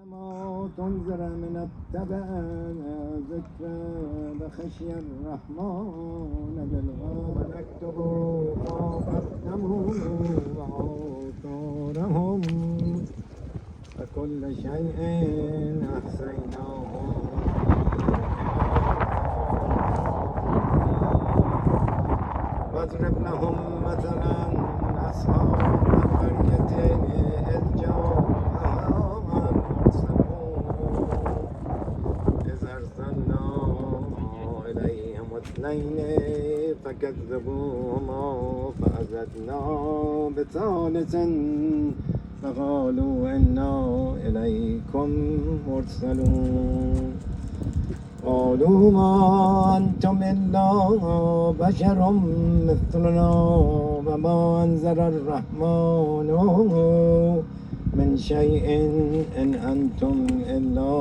ما تنذر من اتبع ذكر بخشي الرحمن بالغاب نكتب ما قدموا وآثارهم وكل شيء أحصيناه واضرب لهم مثلا أصحاب القرية إذ جاءها إذ أرسلنا إليهم اثنين فكذبوهما فأزدنا بثالث فقالوا إنا إليكم مرسلون قالوا ما أنتم إلا بشر مثلنا وما أنزل الرحمن من شيء إن أنتم إلا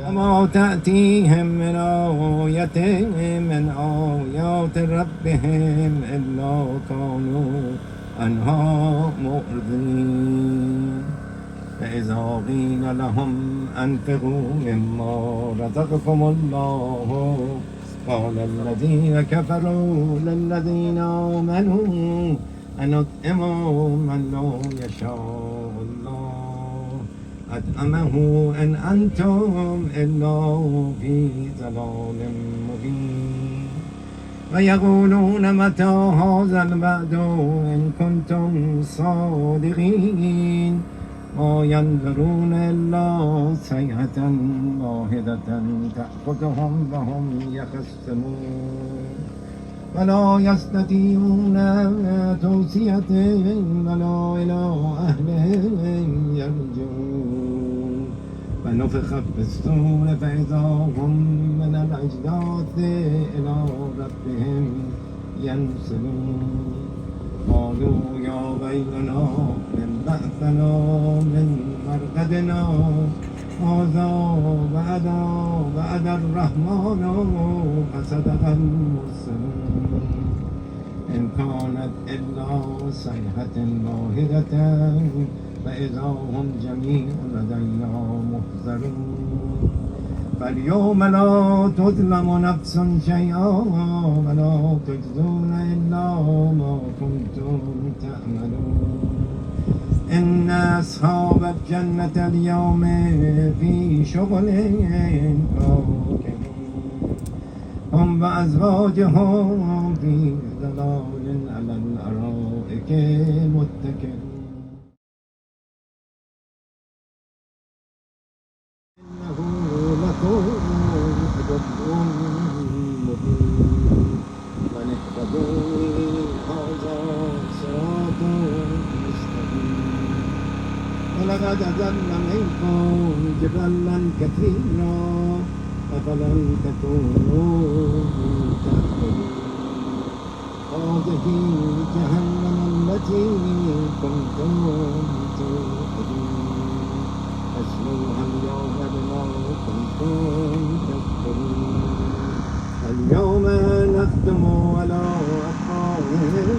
وما تأتيهم من آية من آيات ربهم إلا كانوا عنها معرضين فإذا قيل لهم أنفقوا مما رزقكم الله قال الذين كفروا للذين آمنوا أنطعم من لو يشاء الله أطعمه إن أنتم إلا في ضلال مبين ويقولون متى هذا الوعد إن كنتم صادقين ما ينظرون إلا صيحة واحدة تأخذهم وهم يخصمون ولا يستطيعون توصية ولا إلى أهلهم يرجعون فنفخ في الصور فإذا هم من الأجداث إلى ربهم ينسلون قالوا يا ويلنا من بعثنا من مرقدنا هذا وعد الرحمن فصدق المرسلون إن كانت إلا صيحة واحدة فإذا هم جميع لدينا محضرون فاليوم لا تظلم نفس شيئا ولا تجزون إلا ما كنتم تعملون إن أصحاب الجنة اليوم في شغل فاكهون هم وأزواجهم في ظلال على الأرائك متكئون إنه لقول مبين ونهتدوا هذا صراط مستقيم ولقد أضل منكم جبلا كثيرا أفلم تكونوا تعقلون هذه جهنم التي كنتم توعدون فاصلوها اليوم بما كنتم تكفرون اليوم نختم على أفواههم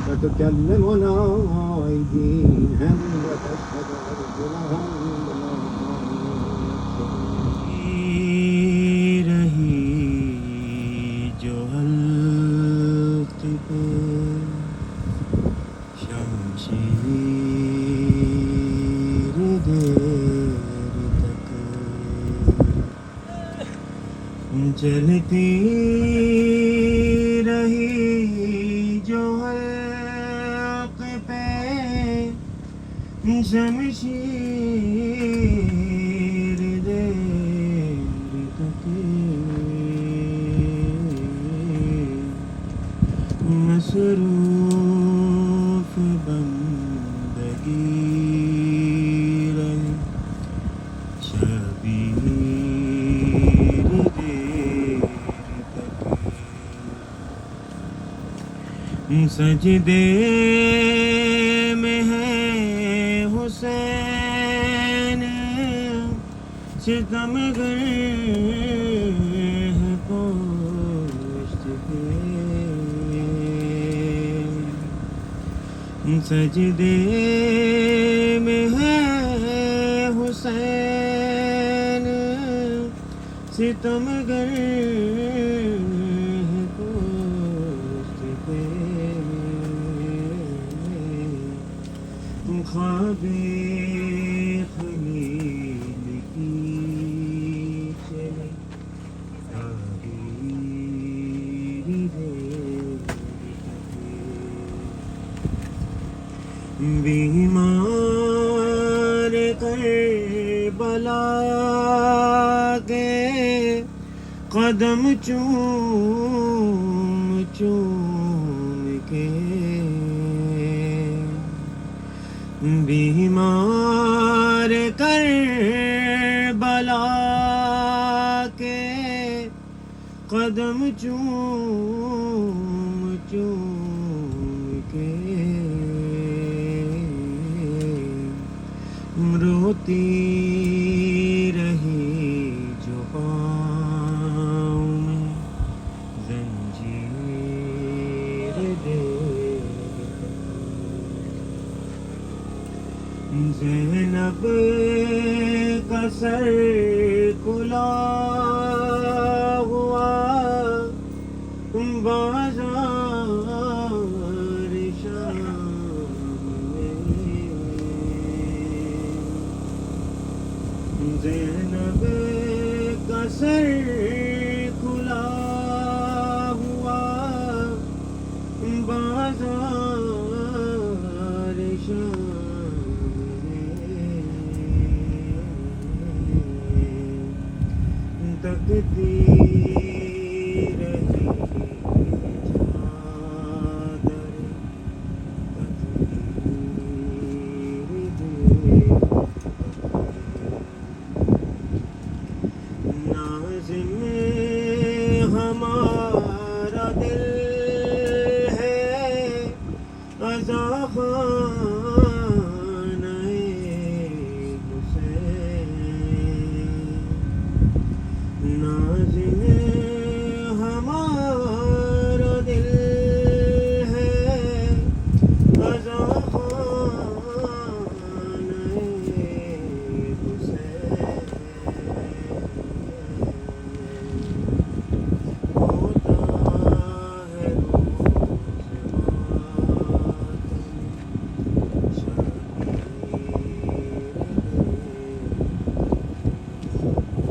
وتكلمنا أيديهم وتشهد أرجلهم بما كانوا يكسبون رही जो हल्क पे शमशीर देर तक जलती रही जो हल्क पे शमशीर देर तक मसरूफ बंदगी रही शबीर देर तक सजदे में है हुसैन सितमगर है पोश्त पे सजदे में है ستمگر ہے پوست پہ خواب خلیل کی چلی تعبیر بیمار کربلا کے قدم چوم چوم کے بیمار کربلا کے قدم چوم چوم کے روتی رہی جو پاؤں میں زنجیر دے زینب کا سر کھلا ہوا بازار شام میں زینب کا سر کھلا ہوا بازار شام میں تکتی رہی چادر ناظم ہمارا دل ہے عزا خانہ حسین ناظم ہمارا دل ہے عزا خانہ حسین ہوتا ہے روز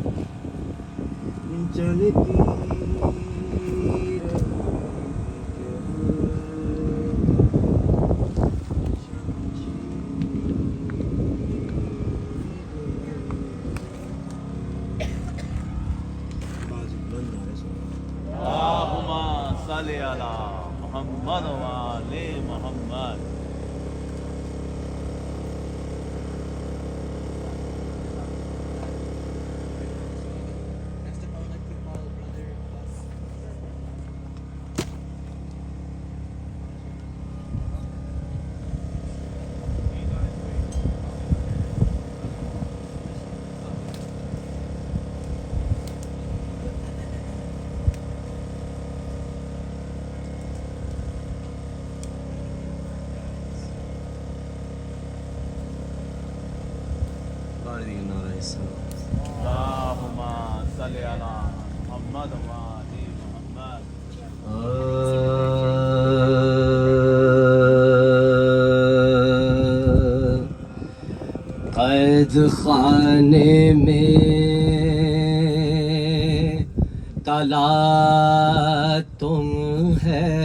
ماتم چلتی اللہم صلی علی محمد و آل محمد. Next up, I would like to call Brother Bas. اللہم صلی علی محمد و آل محمد. قید خانے میں تلا تم ہے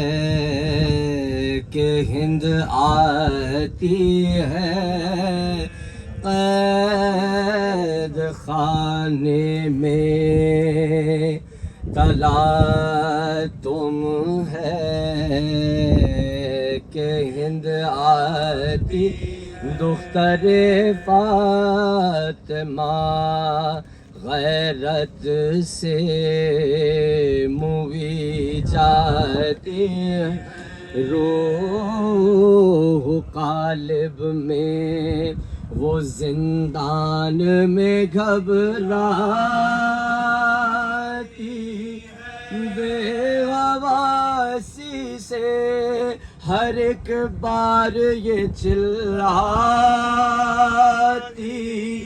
کہ ہند آتی ہے قید خانے میں تلا تم ہے کہ ہند آتی دختر فاطمہ غیرت سے موی جاتی روح قالب میں وہ زندان میں گھبراتی بے حواسی سے ہر ایک بار یہ چلاتی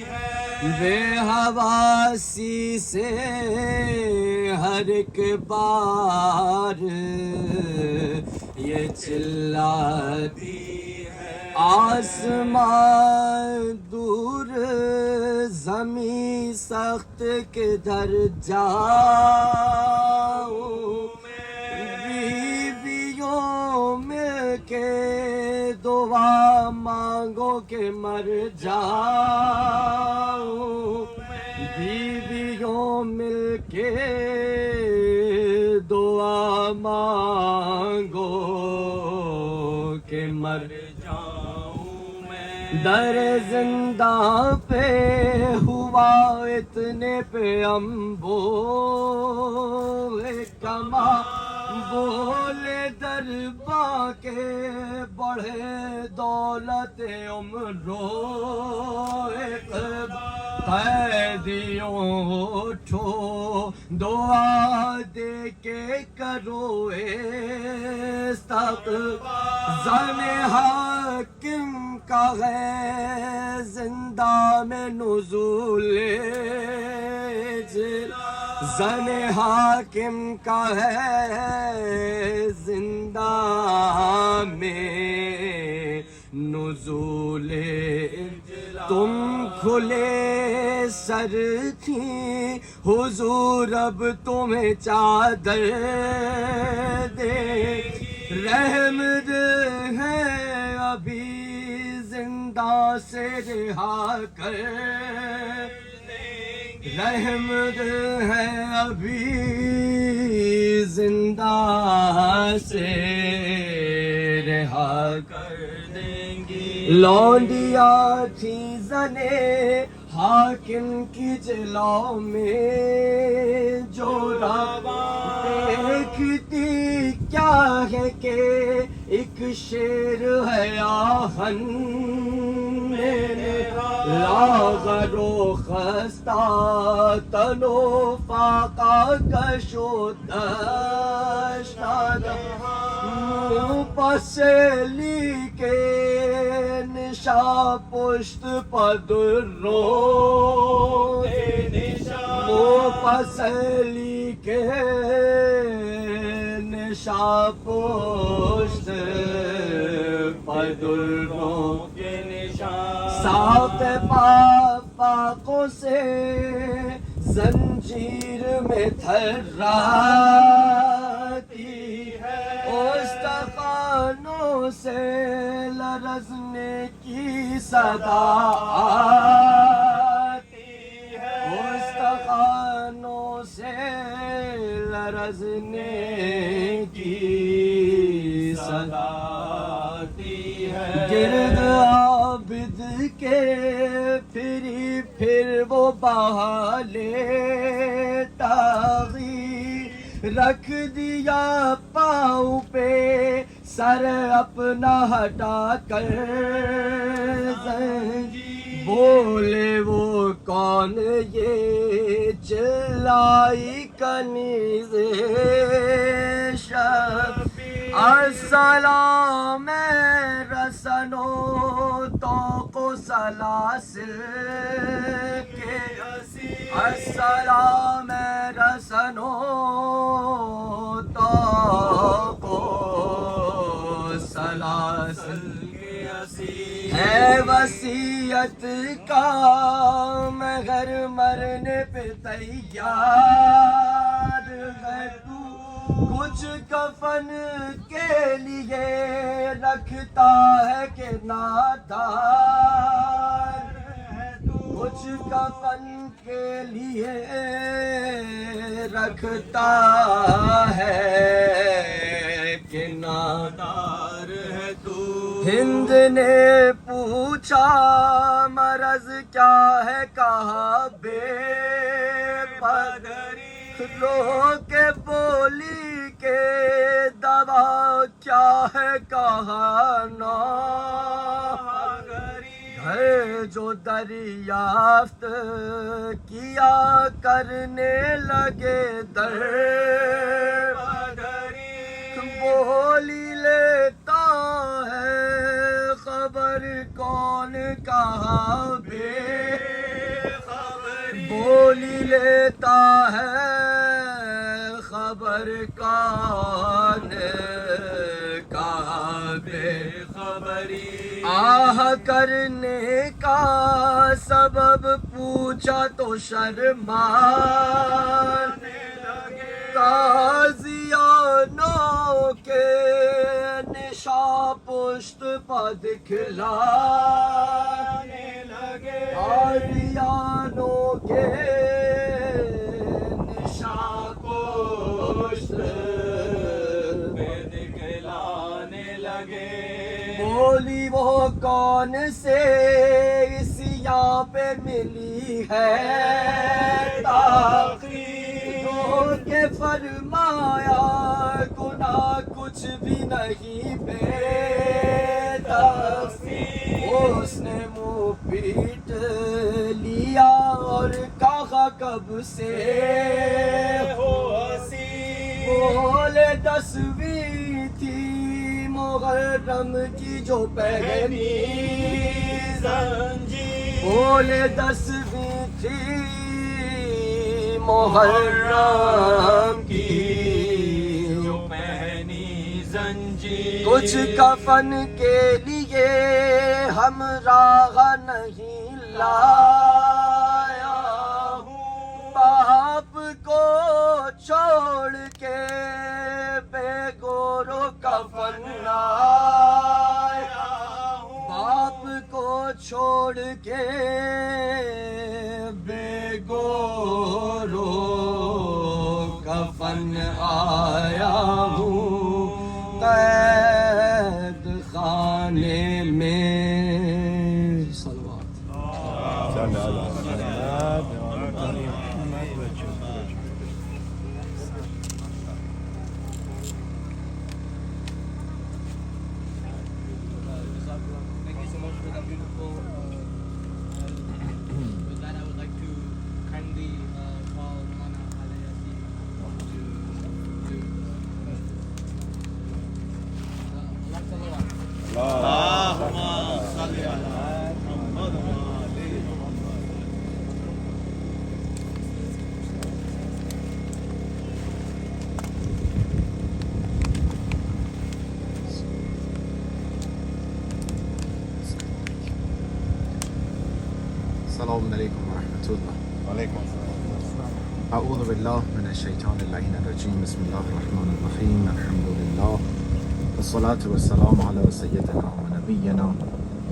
ہے بے حواسی سے ہر ایک بار یہ چلاتی آسمان دور زمین سخت کدھر جاؤں بیویوں میں کے دعا مانگو کہ مر جاؤں بیویوں مل کے دعا مانگو کہ مر در زندہ پہ ہوا اتنے پہ امبو کما بولے دربا کے بڑھے دولت عمرو قیدیوں اٹھو دعا دے کے کرو زن حاکم کا ہے زندہ میں نزول زن حاکم کا ہے زندہ میں نزول تم کھلے سر تھی حضور اب تمہیں چادر دے رحم ہے ابھی زندہ سے رہا کر رحم ہے ابھی زندہ سے رہا کر دیں گی لونڈیا تھی زنے حاکم کی جلو میں جو دیکھتی کیا ہے کہ ایک شیر ہے آہن لاغر و خستہ تنو فاقہ کشو دشتاد پسلی کے نشا پشت پدرو پسلی کے نشا پشت پدرو ساتھ پاپاکوں سے زنجیر میں تھراتی ہے استخوانوں سے لرزنے کی صدا آتی ہے استخوانوں سے لرزنے کی صدا آتی ہے گرد عابد کے پھر وہ بہالے تاغی رکھ دیا پاؤں پہ سر اپنا ہٹا کر بولے وہ کون یہ چلائی کنیز شب السلام رسنو تو کو سلاسل کے السلام رسنو تو کو سلاسل ہے وصیت کا مگر مرنے پہ تیار ہے تو کچھ کفن کے لیے رکھتا ہے کہ نادار کچھ کفن کے لیے رکھتا ہے کہ نادار ہے تو ہند نے پوچھا مرض کیا ہے کہا بے پدری رو کے بولی کے دوا کیا ہے کہا نا گھر جو دریافت کیا کرنے لگے در بولی لیتا ہے خبر کون کہا بے بولی لیتا ہے خبر کون کا بے خبری آہ کرنے کا سبب پوچھا تو شرمانے لگے قاضیانوں کے نشا پشت پا دکھلانے لگے قاضیانوں کے نشا پشت پہ دکھلانے لگے بولی وہ کون سے سیاہ پہ ملی ہے تاخیر کہ فرمایا گناہ کچھ بھی نہیں بے تقصیر اس نے منہ پیٹ لیا اور کہا کب سے ہو ہنسی بولے 10ویں تھی محرم کی جو پہلی زنجیر بولے 10ویں تھی محرم کی جو پہنی زنجیر کچھ کفن کے لیے ہمراہ نہیں لایا ہوں باپ کو چھوڑ کے بے گورو کفن لایا ہوں باپ کو چھوڑ کے بے گورو کفن آیا ہوں قید خانے میں صلوات Thank you so much for that beautiful. With that, I would like to kindly call Mana Alayasi to Alexa Loa. اللهم صل على محمد وعلى السلام عليكم ورحمة الله. وعليكم السلام. أعوذ بالله من الشيطان اللعين الرجيم. بسم الله الرحمن الرحيم. الحمد لله والصلاة والسلام على سيدنا ونبينا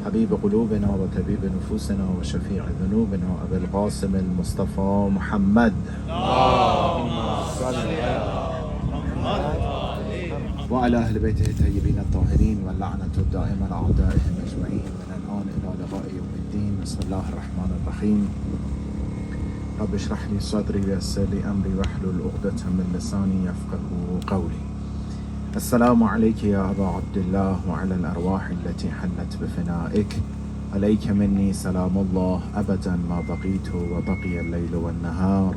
حبيب قلوبنا وطبيب نفوسنا وشفيع ذنوبنا أبي القاسم المصطفى محمد. اللهم صل على محمد وعلى أهل بيته الطيبين الطاهرين واللعنة الدائمة على أعدائهم أجمعين من الآن إلى لقاء يوم الدين. بسم الله الرحمن الرحيم. رب اشرح لي صدري ويسر لي أمري واحلل عقدة من لساني يفقهوا قولي. السلام عليك يا أبا عبد الله وعلى الأرواح التي حلت بفنائك. عليك مني سلام الله أبدا ما بقيت وبقي الليل والنهار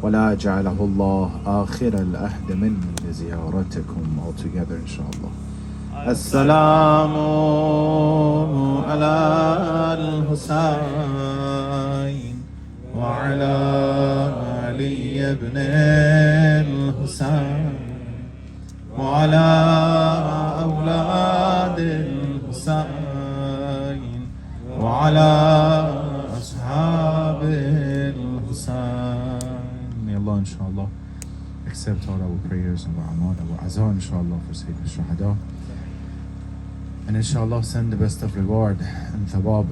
ولا جعله الله آخر العهد مني لزيارتكم. All together inshallah. السلام على الحسين وعلى علي بن الحسين وعلى أولاد الحسين وعلى أصحاب الحسين. May Allah inshallah accept all our prayers and our amal, our azan inshallah for Sayyid al-Shuhada, and inshallah send the best of reward and thawab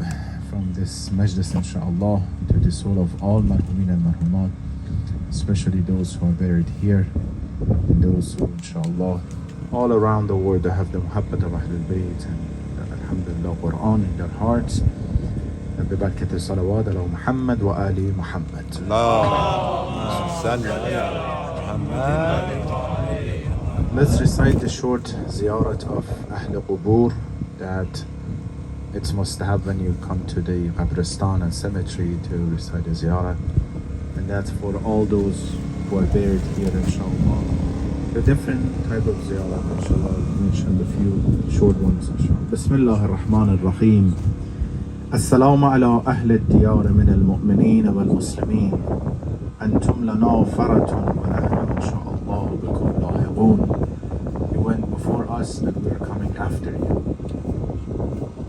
from this majlis inshallah to the soul of all marhumin and marhumat, especially those who are buried here and those who inshallah all around the world that have the muhabbat of Ahlul Bayt and alhamdulillah Quran in their hearts. ببركة الصلوات على محمد وآل محمد. Let's recite the short ziyarat of Ahl Qubur that it's must have when you come to the Qabristan and cemetery to recite the ziyarah, and that's for all those who are buried here inshallah. The different type of ziyarah inshallah. I'll mention a few short ones inshallah. Bismillah ar-Rahman ar-Rahim. السلام على أهل الديار من المؤمنين والمسلمين أنتم لنا فرة ونحن إن شاء الله بكم لاحقون. You went before us and we are coming after you.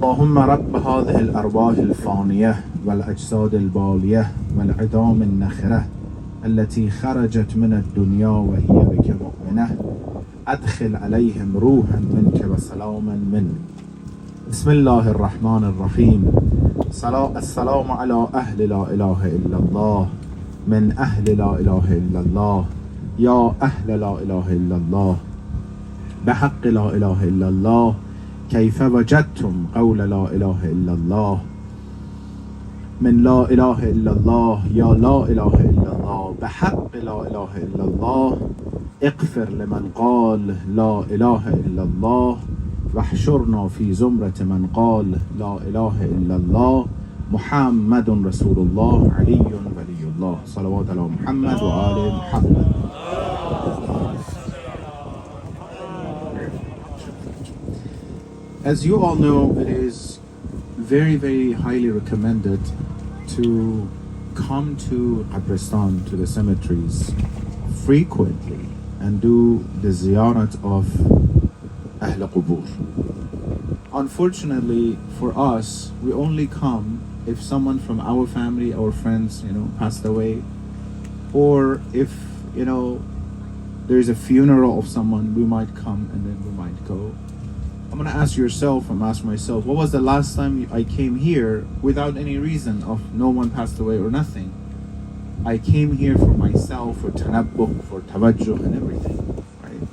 اللهم رب هذه الأرواح الفانية والأجساد البالية والعظام النخرة التي خرجت من الدنيا وهي بك مؤمنة أدخل عليهم روحا منك وسلاما منك. بسم الله الرحمن الرحيم. السلام على أهل لا إله إلا الله من أهل لا إله إلا الله يا أهل لا إله إلا الله بحق لا إله إلا الله كيف وجدتم قول لا إله إلا الله من لا إله إلا الله يا لا إله إلا الله بحق لا إله إلا الله اغفر لمن قال لا إله إلا الله واحشرنا في زمرة من قال لا إله إلا الله محمد رسول الله علي ولي الله صلوات على محمد وآل محمد. As you all know, it is very, very highly recommended to come to Qabristan, to the cemeteries, frequently and do the ziyarat of Ahl Qubur. Unfortunately for us, we only come if someone from our family, our friends, passed away, or if, there is a funeral of someone, we might come and then we might go. I'm going to ask yourself, I'm asking myself, what was the last time I came here without any reason of no one passed away or nothing? I came here for myself, for tanabbuh, for tawajjuh and everything, right?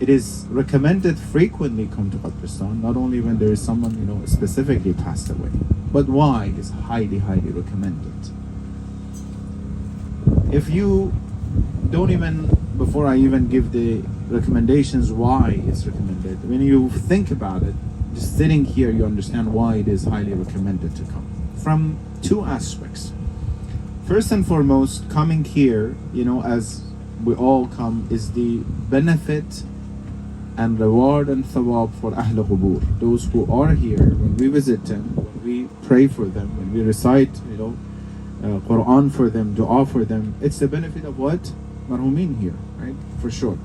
It is recommended frequently come to Qabristan, not only when there is someone, specifically passed away, but why is highly, highly recommended. If you don't even, before I even give the recommendations why it's recommended, when you think about it, just sitting here, you understand why it is highly recommended to come. From two aspects. First and foremost, coming here, as we all come, is the benefit and reward and thawab for Ahl Qubur. Those who are here, when we visit them, when we pray for them, when we recite, Quran for them, dua for them, it's the benefit of what? Marhumin here, right? For sure.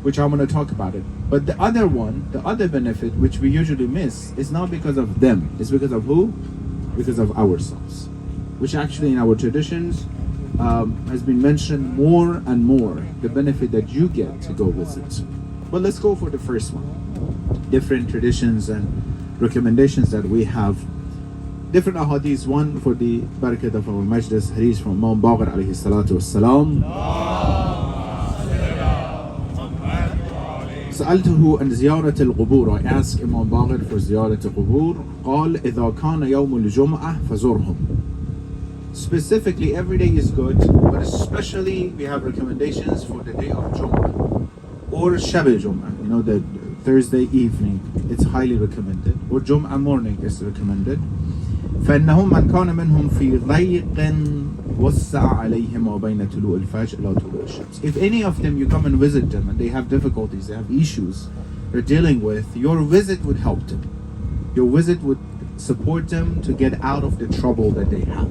Which I'm going to talk about it. But the other one, the other benefit, which we usually miss, is not because of them. It's because of who? Because of ourselves. Which actually in our traditions has been mentioned more and more, the benefit that you get to go visit. But let's go for the first one. Different traditions and recommendations that we have. Different ahadith. One for the barakat of our Majlis, hadith from Imam Baqir alayhi salatu wassalam. سألته عن زيارة القبور. I asked Imam Baqir for زيارة القبور. قال إذا كان يوم الجمعة فزورهم. Specifically, every day is good, but especially we have recommendations for the day of Jum'ah or Shab al-Jum'ah, the Thursday evening. It's highly recommended. Or Jum'ah morning is recommended. فإنهم من كان منهم في ضيق وسع عليهم ما بين طلوع الفجر إلى طلوع الشمس. If any of them you come and visit them and they have difficulties, they have issues they're dealing with, your visit would help them. Your visit would support them to get out of the trouble that they have.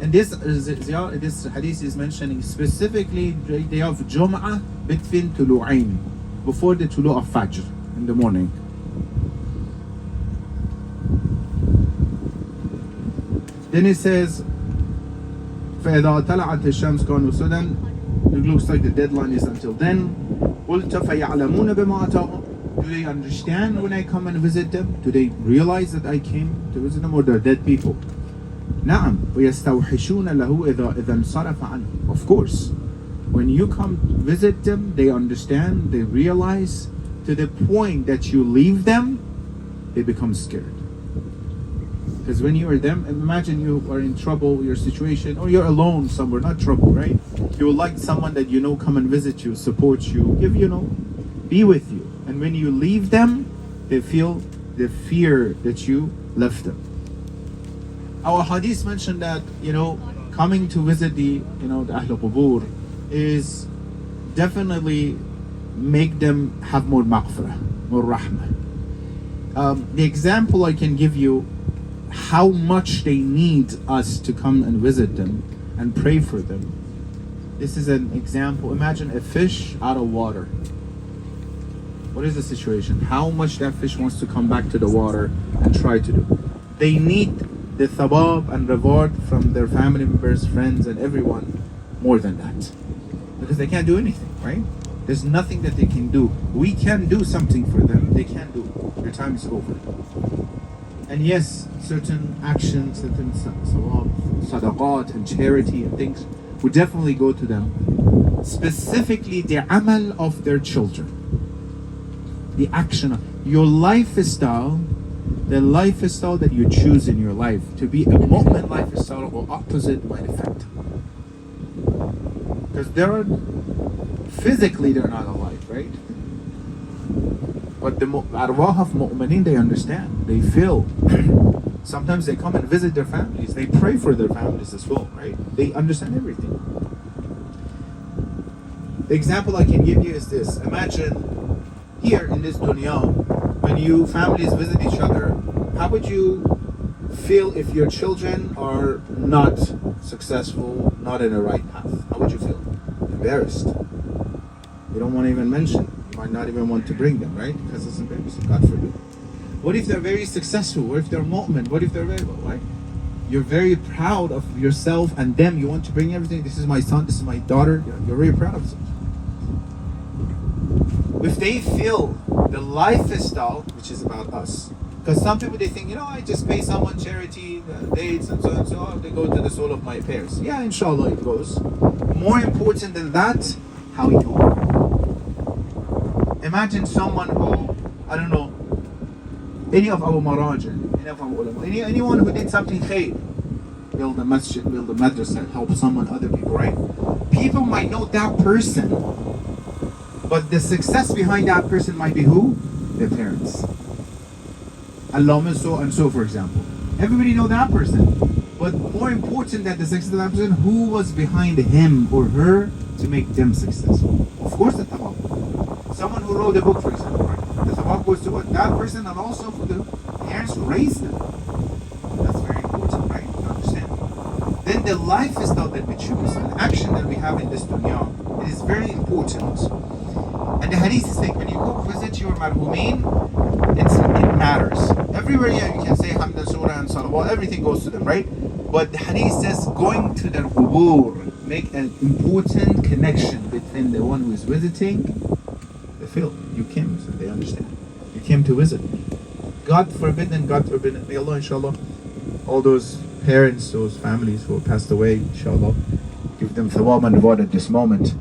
And this hadith is mentioning specifically the day of Jum'ah between tulu'ain, before the tulu' of Fajr in the morning. Then it says, فَإِذَا طَلَعَتِ الشَّمْسُ كَانُوا سُدًا. It looks like the deadline is until then. قُلْتَ فَيَعْلَمُونَ بِمَا أَتَاهُمْ. Do they understand when I come and visit them? Do they realize that I came to visit them, or they're dead people? نعم ويستوحشون له إذا انصرف عنه. Of course, when you come visit them, they understand, they realize, to the point that you leave them, they become scared. Because when you are them, imagine you are in trouble, your situation, or you're alone somewhere, not trouble, right? You would like someone that come and visit you, support you, be with you. And when you leave them, they feel the fear that you left them. Our hadith mentioned that, coming to visit the Ahl Qubur is definitely make them have more maghfirah, more rahmah. The example I can give you how much they need us to come and visit them and pray for them. This is an example. Imagine a fish out of water. What is the situation? How much that fish wants to come back to the water and try to do. They need the thawab and reward from their family members, friends, and everyone more than that. Because they can't do anything, right? There's nothing that they can do. We can do something for them. They can't do. Their time is over. And yes, certain actions, certain sawab, sadaqat and charity and things would definitely go to them. Specifically the amal of their children. The action of your lifestyle, the lifestyle that you choose in your life to be a mu'min lifestyle or opposite might affect. Because physically they're not alive, right? But the arwah of mu'mineen, they understand, they feel. Sometimes they come and visit their families, they pray for their families as well, right? They understand everything. The example I can give you is this. Imagine here in this dunya, when you families visit each other, how would you feel if your children are not successful, not in the right path? How would you feel? Embarrassed. You don't want to even mention. You might not even want to bring them, right? Because it's embarrassing, God forbid. What if they're very successful? What if they're mu'min? What if they're very well, right? You're very proud of yourself and them. You want to bring everything. This is my son, this is my daughter. You're very proud of yourself. If they feel the lifestyle, which is about us, because some people they think, I just pay someone charity, dates and so, they go to the soul of my parents. Yeah, inshallah it goes. More important than that, how you are. Imagine someone who, I don't know, any of our marajin, any of our ulama, anyone who did something khair, build a masjid, build a madrasa, help someone, other people, right? People might know that person, but the success behind that person might be who? Their parents. Allama so and so, for example. Everybody know that person. But more important than the success of that person, who was behind him or her to make them successful? Of course the thawab. Someone who wrote a book, for example, right? The thawab goes to what? That person and also for the parents who raised them. That's very important, right? You understand? Then the lifestyle that we choose, an action that we have in this dunya, it is very important. And the hadith is like, when you go visit your marhumeen, it matters. Everywhere you can say hamd and surah and salawat, everything goes to them, right? But the hadith says going to their qubur, make an important connection between the one who is visiting. They feel you came, so they understand. You came to visit me. God forbid and God forbid, may Allah inshallah, all those parents, those families who have passed away, inshallah, give them thawab and reward at this moment.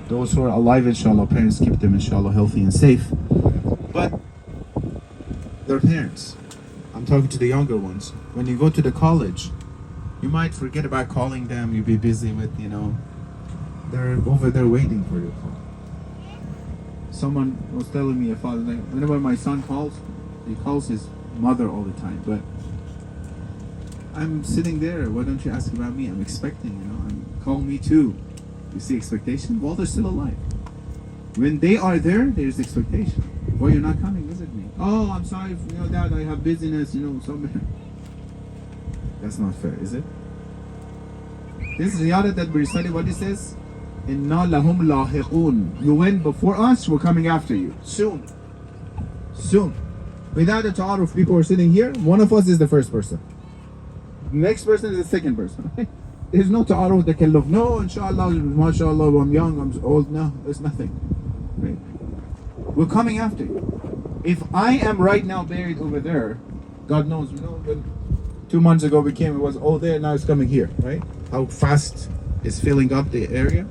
Those who are alive, inshallah, parents keep them inshallah healthy and safe. But their parents, I'm talking to the younger ones, when you go to the college, you might forget about calling them, you'll be busy with, they're over there waiting for your call. Someone was telling me, a father, like, whenever my son calls, he calls his mother all the time, but I'm sitting there, why don't you ask about me? I'm expecting, call me too. You see expectation? Well, they're still alive. When they are there, there's expectation. Why you're not coming, visit me? Oh, I'm sorry, Dad, I have business, somewhere. That's not fair, is it? This ziyarat that we recited, what it says? Inna lahum lahiqun. You went before us, we're coming after you. Soon. Soon. Without a ta'aruf, people are sitting here, one of us is the first person. The next person is the second person. There's no ta'aruf that can look, no, inshallah, mashallah, I'm young, I'm old. No, there's nothing. Right? We're coming after you. If I am right now buried over there, God knows, but 2 months ago it was all there, now it's coming here, right? How fast it's filling up the area.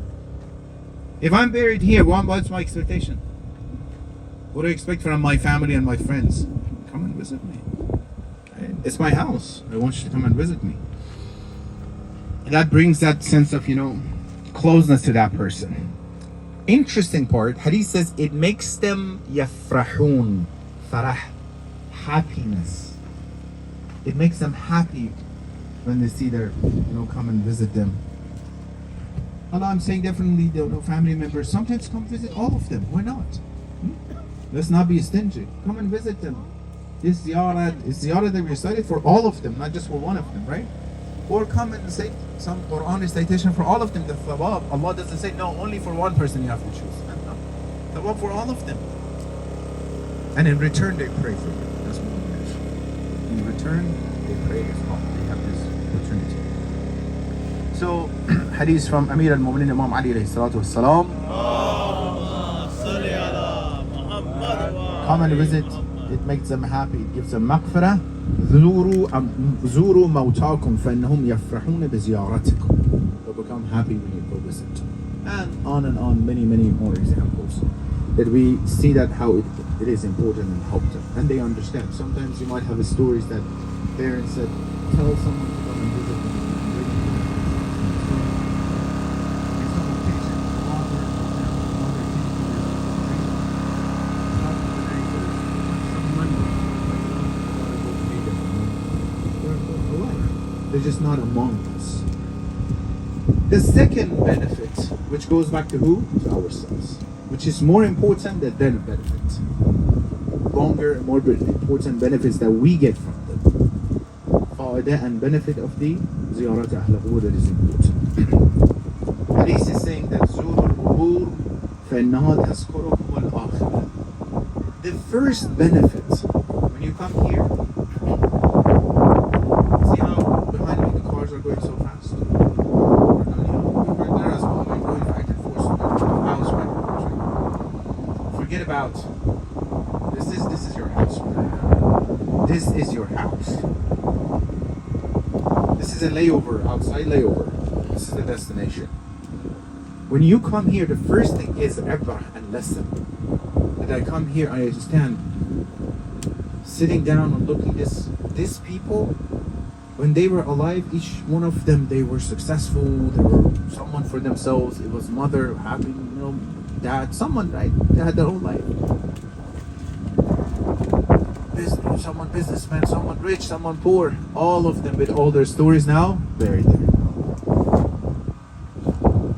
If I'm buried here, what's my expectation? What do I expect from my family and my friends? Come and visit me. Right? It's my house. I want you to come and visit me. And that brings that sense of, closeness to that person. Interesting part, hadith says it makes them yafrahun, farah, happiness. It makes them happy when they see their, come and visit them. Allah, I'm saying definitely, family members, sometimes come visit all of them. Why not? Let's not be stingy. Come and visit them. this ziyarah that we recited for all of them, not just for one of them, right? Or come and say some Quran recitation for all of them. The thawab, Allah doesn't say no, only for one person you have to choose. No, thawab for all of them. And in return they pray for you. That's what it is. In return they pray as well. They have this opportunity. So hadith from Amir al-Mu'minin Imam Ali alayhi salatu wassalam. Come and visit. It makes them happy. It gives them maghfirah. زوروا موتاكم فإنهم يفرحون بزيارتكم. They'll become happy when you go visit. And on, many more examples that we see that how it is important and help them. And they understand. Sometimes you might have stories that parents said, tell someone to come and visit them. They're just not among us. The second benefit, which goes back to who? To ourselves. Which is more important than their benefit. Longer, more important benefits that we get from them. Fa'idah and benefit of the ziyarat ahl al-qubur that is important. Hadith is saying that Zuru al-qubur فَإِنَّهَا تَذْكُرُكُمُ الْآخِرَةَ. The first benefit, when you come here, see how behind me the cars are going so fast? There as well, we're going back and forth to the house right across, right? Forget about this is your house. This is your house. This is a layover, outside layover. This is the destination. When you come here, the first thing is ibrah and lesson. That I come here, I understand. Sitting down and looking these people, when they were alive, each one of them, they were successful. They were someone for themselves. It was mother, happy, dad, someone, right? They had their own life. Someone businessman, someone rich, someone poor. All of them with all their stories now buried there.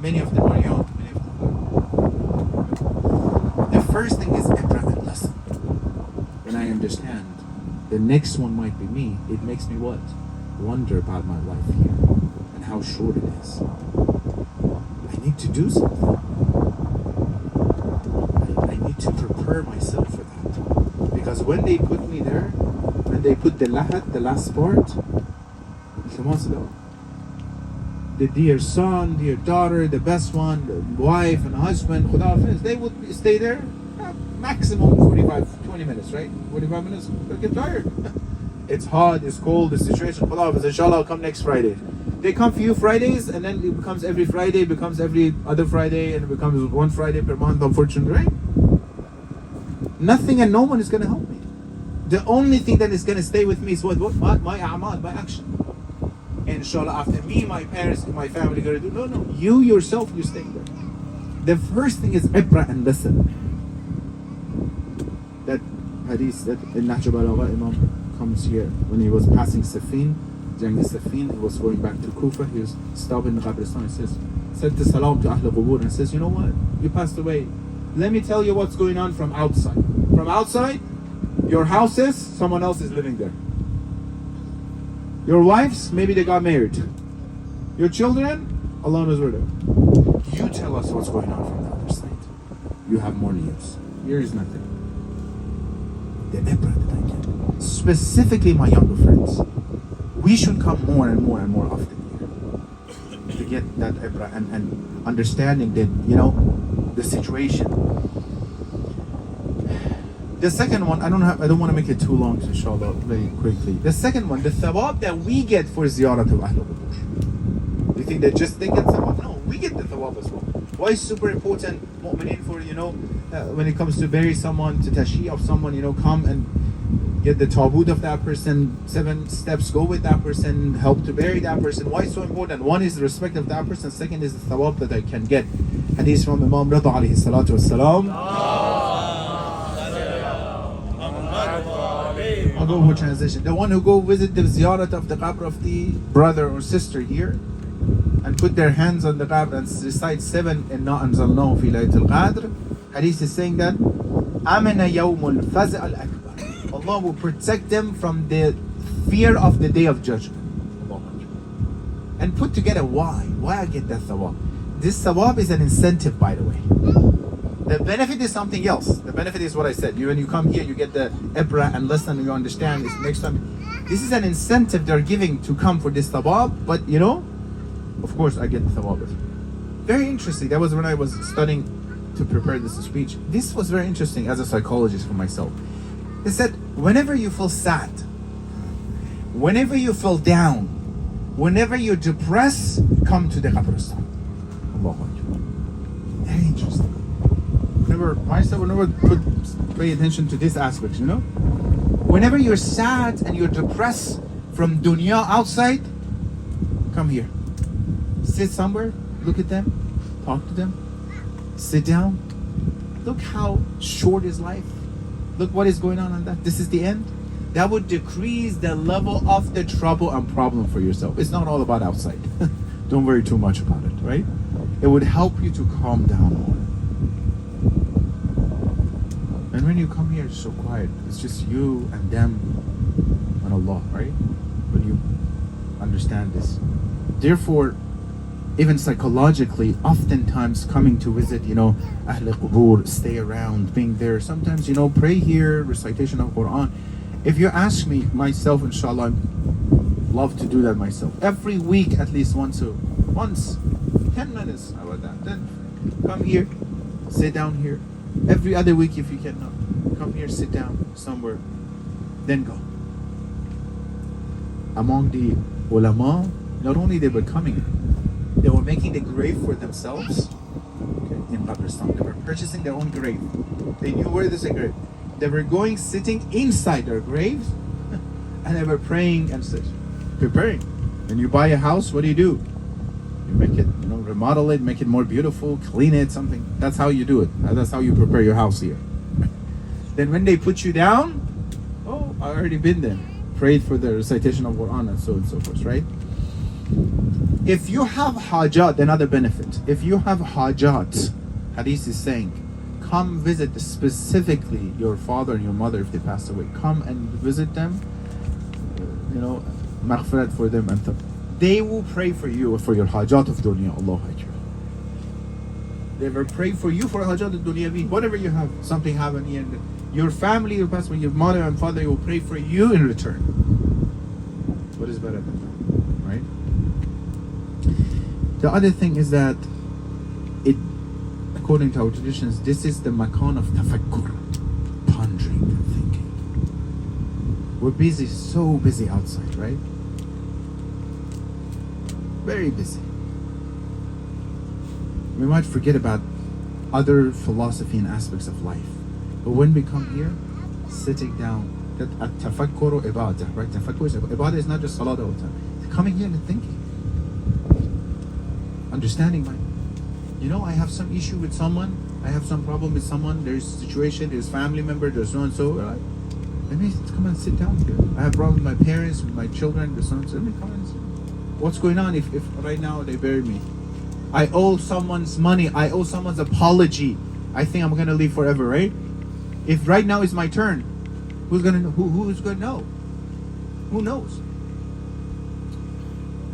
Many of them are young. Many of them are. The first thing is ibrah and lesson. When I understand, the next one might be me. It makes me what? Wonder about my life here and how short it is. I need to do something. I need to prepare myself for that. Because when they put me there, when they put the lahat, the last part, the dear son, dear daughter, the best one, the wife and husband, they would stay there maximum 20 minutes, right? 45 minutes, they'll get tired. It's hot, it's cold, the situation, inshallah, I'll come next Friday. They come for you Fridays, and then it becomes every Friday, becomes every other Friday, and it becomes one Friday per month, unfortunately, right? Nothing and no one is going to help me. The only thing that is going to stay with me is what? My a'mal, my action. And inshallah, after me, my parents, my family going to do, no, you yourself, you stay there. The first thing is ibrah and lesson. That hadith that in Nahj al-Balagha Imam comes here when he was passing Safin, during the Safin, he was going back to Kufa, he was stopping in the Qabristan, he said to Salam to Ahl al-Qubur and says, you know what, you passed away, let me tell you what's going on from outside. From outside, your houses, someone else is living there. Your wives, maybe they got married. Your children, Allah knows where they are. You tell us what's going on from the other side. You have more news. Here is nothing. The ibrah that I get. Specifically my younger friends. We should come more and more and more often here. To get that ibrah and understanding that, the situation. The second one, I don't want to make it too long, inshallah, very quickly. The second one, the thawab that we get for ziyarat of Ahl al-Qubur. You think they just they get thawab? No, we get the thawab as well. Why is super important, mu'minin, for, when it comes to bury someone, to tashih of someone, come and get the tabut of that person, 7 steps, go with that person, help to bury that person. Why is so important? One is the respect of that person, second is the thawab that I can get. Hadith from Imam Rida alayhi salatu wassalam. I'll go for transition. The one who go visit the ziyarat of the qabr of the brother or sister here and put their hands on the qabr and recite 7 Inna anzalnahu fi laylatul qadr. Hadith is saying that Amana yawmul faz' al-akbar. Allah will protect them from the fear of the day of judgment. And put together why I get that thawab. This thawab is an incentive, by the way. The benefit is something else. The benefit is what I said. When you come here, you get the ibra and lesson, you understand. It's next time. This is an incentive they're giving to come for this thawab. But of course, I get the thawab. Very interesting. That was when I was studying to prepare this speech. This was very interesting as a psychologist for myself. They said, whenever you feel sad, whenever you feel down, whenever you're depressed, come to the qabristan. Allahu Akbar. Very interesting. Whenever pay attention to this aspect, whenever you're sad and you're depressed from dunya outside, come here. Sit somewhere, look at them, talk to them, sit down. Look how short is life. Look what is going on that. This is the end. That would decrease the level of the trouble and problem for yourself. It's not all about outside. Don't worry too much about it, right? It would help you to calm down more. And when you come here, it's so quiet. It's just you and them and Allah, right? When you understand this. Therefore, even psychologically, oftentimes coming to visit, Ahl Qubur, stay around, being there. Sometimes, pray here, recitation of Quran. If you ask me, myself, inshallah, I love to do that myself. Every week, at least once, 10 minutes, how about that? Then come here, sit down here. Every other week, if you cannot, come here, sit down somewhere, then go. Among the ulama, not only they were coming, they were making the grave for themselves in Pakistan. They were purchasing their own grave. They knew where there's a grave. They were going, sitting inside their graves, and they were praying and such, preparing. When you buy a house, what do? You make it, remodel it, make it more beautiful, clean it, something. That's how you do it. That's how you prepare your house here. Then when they put you down, I already been there. Prayed for the recitation of Quran and so forth, right? If you have hajat, another benefit. If you have hajat, hadith is saying, come visit specifically your father and your mother if they passed away. Come and visit them, maghfirat for them, and they will pray for you for your hajat of dunya. Allahu Akbar. They will pray for you for hajat of dunya. Whatever you have, something happened, and your family, your past, your mother and father will pray for you in return. What is better than that, right? The other thing is that according to our traditions, this is the makan of tafakkur, pondering and thinking. We're busy, so busy outside, right? Very busy. We might forget about other philosophy and aspects of life. But when we come here, sitting down, that at-tafakkur ibadah, right? Tafakkur is ibadah is not just salat all the time. It's coming here and thinking. Understanding I have some issue with someone, I have some problem with someone, there's a situation, there's family member, there's so and so, right? Let me come and sit down here. I have a problem with my parents, with my children, there's so and so. Let me come and sit. What's going on if right now they bury me? I owe someone's money, I owe someone's apology. I think I'm gonna live forever, right? If right now is my turn, who's gonna know? Who's gonna know? Who knows?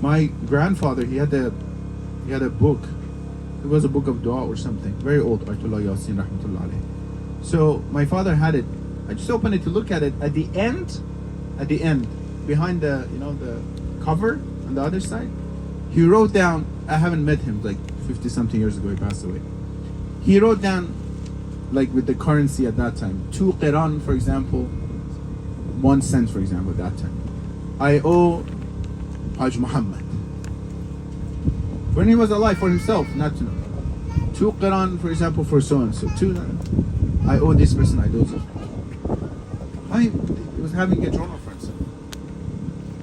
My grandfather, he had a book. It was a book of dua or something, very old. Ayatollah Yasin rahmatullah alayh. So my father had it. I just opened it to look at it. At the end, behind the the cover on the other side, he wrote down. I haven't met him, like 50 something years ago. He passed away. He wrote down, like with the currency at that time, 2 qiran, for example, 1 cent, for example, at that time. I owe Hajj Muhammad. When he was alive, for himself, not to know. 2 qiran, for example, for so and so. I owe this person, I owe this. He was having a journal for himself.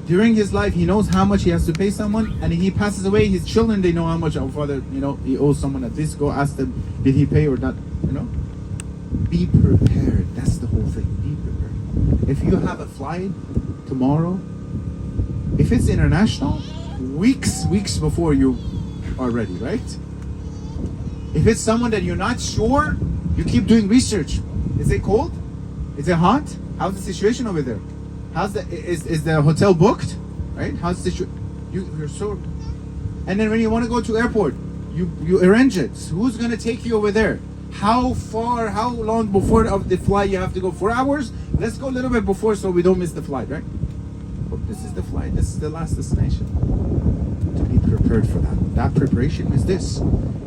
During his life, he knows how much he has to pay someone, and he passes away. His children, they know how much our father, he owes someone at this. Go ask them, did he pay or not? Be prepared. That's the whole thing. Be prepared. If you have a flight tomorrow, if it's international, weeks before you are ready, right? If it's someone that you're not sure, you keep doing research. Is it cold? Is it hot? How's the situation over there? Is the hotel booked? Right? How's the situation? You're so. And then when you want to go to airport, you arrange it. Who's gonna take you over there? How long before of the flight you have to go? 4 hours? Let's go a little bit before so we don't miss the flight, right? But this is the flight. This is the last destination. To be prepared for that. That preparation is this.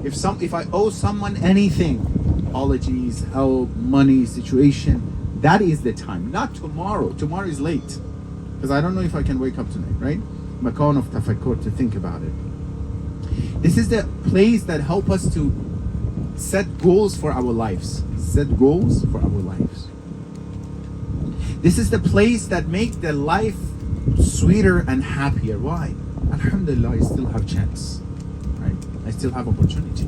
If I owe someone anything, apologies, help, money, situation, that is the time. Not tomorrow. Tomorrow is late. Because I don't know if I can wake up tonight, right? Makan of tafakkur, to think about it. This is the place that help us to set goals for our lives. Set goals for our lives. This is the place that make the life sweeter and happier. Why? Alhamdulillah, I still have chance. Right? I still have opportunity.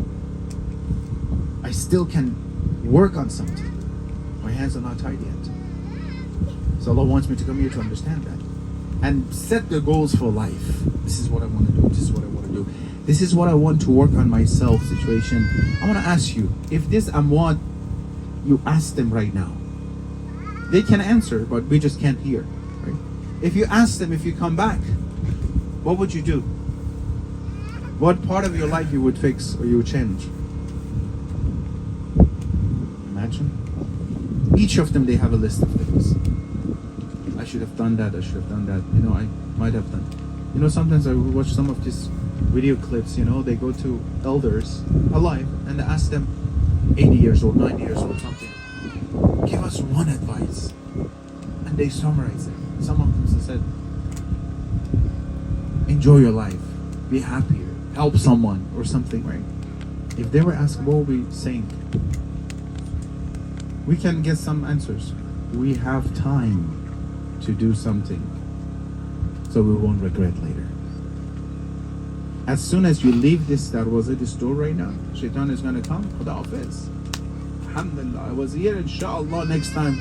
I still can work on something. My hands are not tied yet. So Allah wants me to come here to understand that. And set the goals for life. This is what I want to do. This is what I want to do. This is what I want to work on myself situation. I want to ask you, if this amwat, you ask them right now. They can answer, but we just can't hear. Right? If you ask them, if you come back, what would you do? What part of your life you would fix or you would change? Imagine. Each of them, they have a list of things. I should have done that, I should have done that. You know, I might have done. You know, sometimes I watch some of these video clips, you know, they go to elders alive and they ask them 80 years old, 90 years old, something. Give us one advice. And they summarize it. Some of them said, enjoy your life, be happier, help someone or something, right? If they were asked, what were we saying? We can get some answers. We have time to do something so we won't regret later. As soon as you leave this darwaza, this door right now, shaitan is going to come. Khuda Hafiz. Alhamdulillah, I was here, inshallah, next time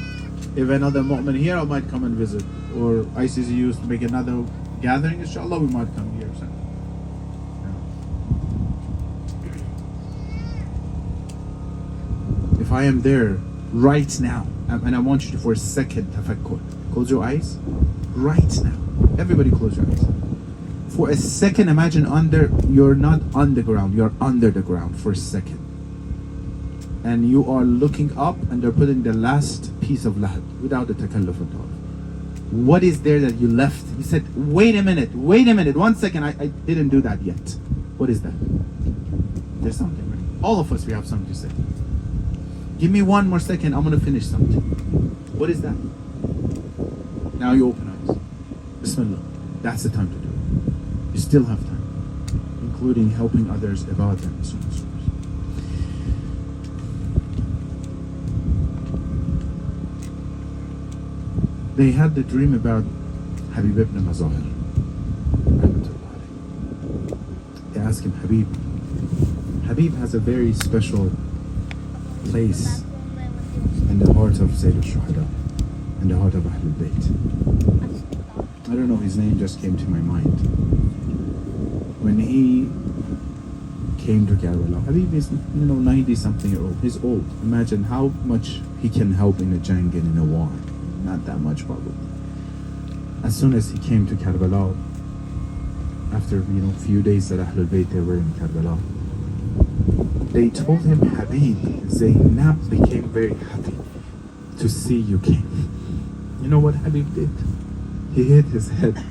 if another mu'min here, I might come and visit. Or ICC used to make another gathering, inshallah, we might come here. So. If I am there right now, and I want you to for a second tafakkur, close your eyes right now. Everybody close your eyes. For a second, imagine you're not on the ground, you're under the ground for a second. And you are looking up and they're putting the last piece of lahad without the takalluf at all. What is there that you left? He said, wait a minute, 1 second, I didn't do that yet. What is that? There's something, right? All of us, we have something to say. Give me 1 more second, I'm going to finish something. What is that? Now you open eyes. Bismillah. That's the time to do it. You still have time, including helping others about them. They had the dream about Habib ibn Mazahir. They asked him, Habib has a very special place in the heart of Sayyid al-Shuhada, in the heart of Ahlul Bayt. I don't know, his name just came to my mind. When he came to Karbala, Habib is, 90 something year old. He's old. Imagine how much he can help in a jang and in a war. Not that much probably. As soon as he came to Karbala, after few days that Ahlul Bayt they were in Karbala, they told him, Habib, Zainab became very happy to see you came. You know what Habib did? He hit his head.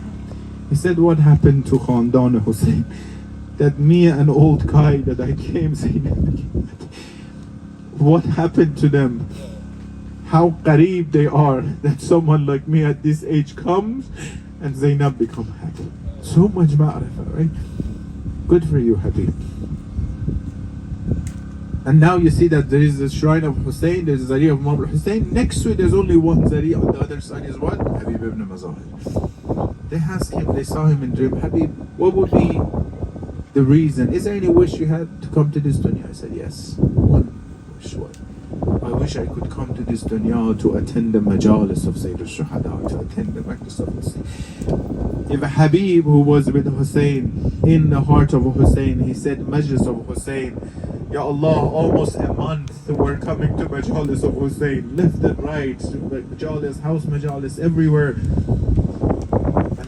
He said, what happened to Khandan Hussein? That me, an old guy that I came, Zainab became happy. What happened to them? How qareeb they are that someone like me at this age comes and Zainab become happy. So much ma'rifah, right? Good for you, Habib. And now you see that there is a shrine of Hussein, there's a Zari of Imam Hussein. Next to it, there's only one Zari. On the other side is what? Habib ibn Mazahir. They asked him, they saw him in dream, Habib, what would be the reason? Is there any wish you had to come to this dunya? I said, yes. One wish, what? I wish I could come to this dunya to attend the Majlis of Sayyid al-Shuhada, to attend the Majlis of Hussein. If Habib, who was with Hussein, in the heart of Hussein, he said Majlis of Hussein, Ya Allah, almost a month we're coming to Majlis of Hussein, left and right, Majlis, house Majlis, everywhere.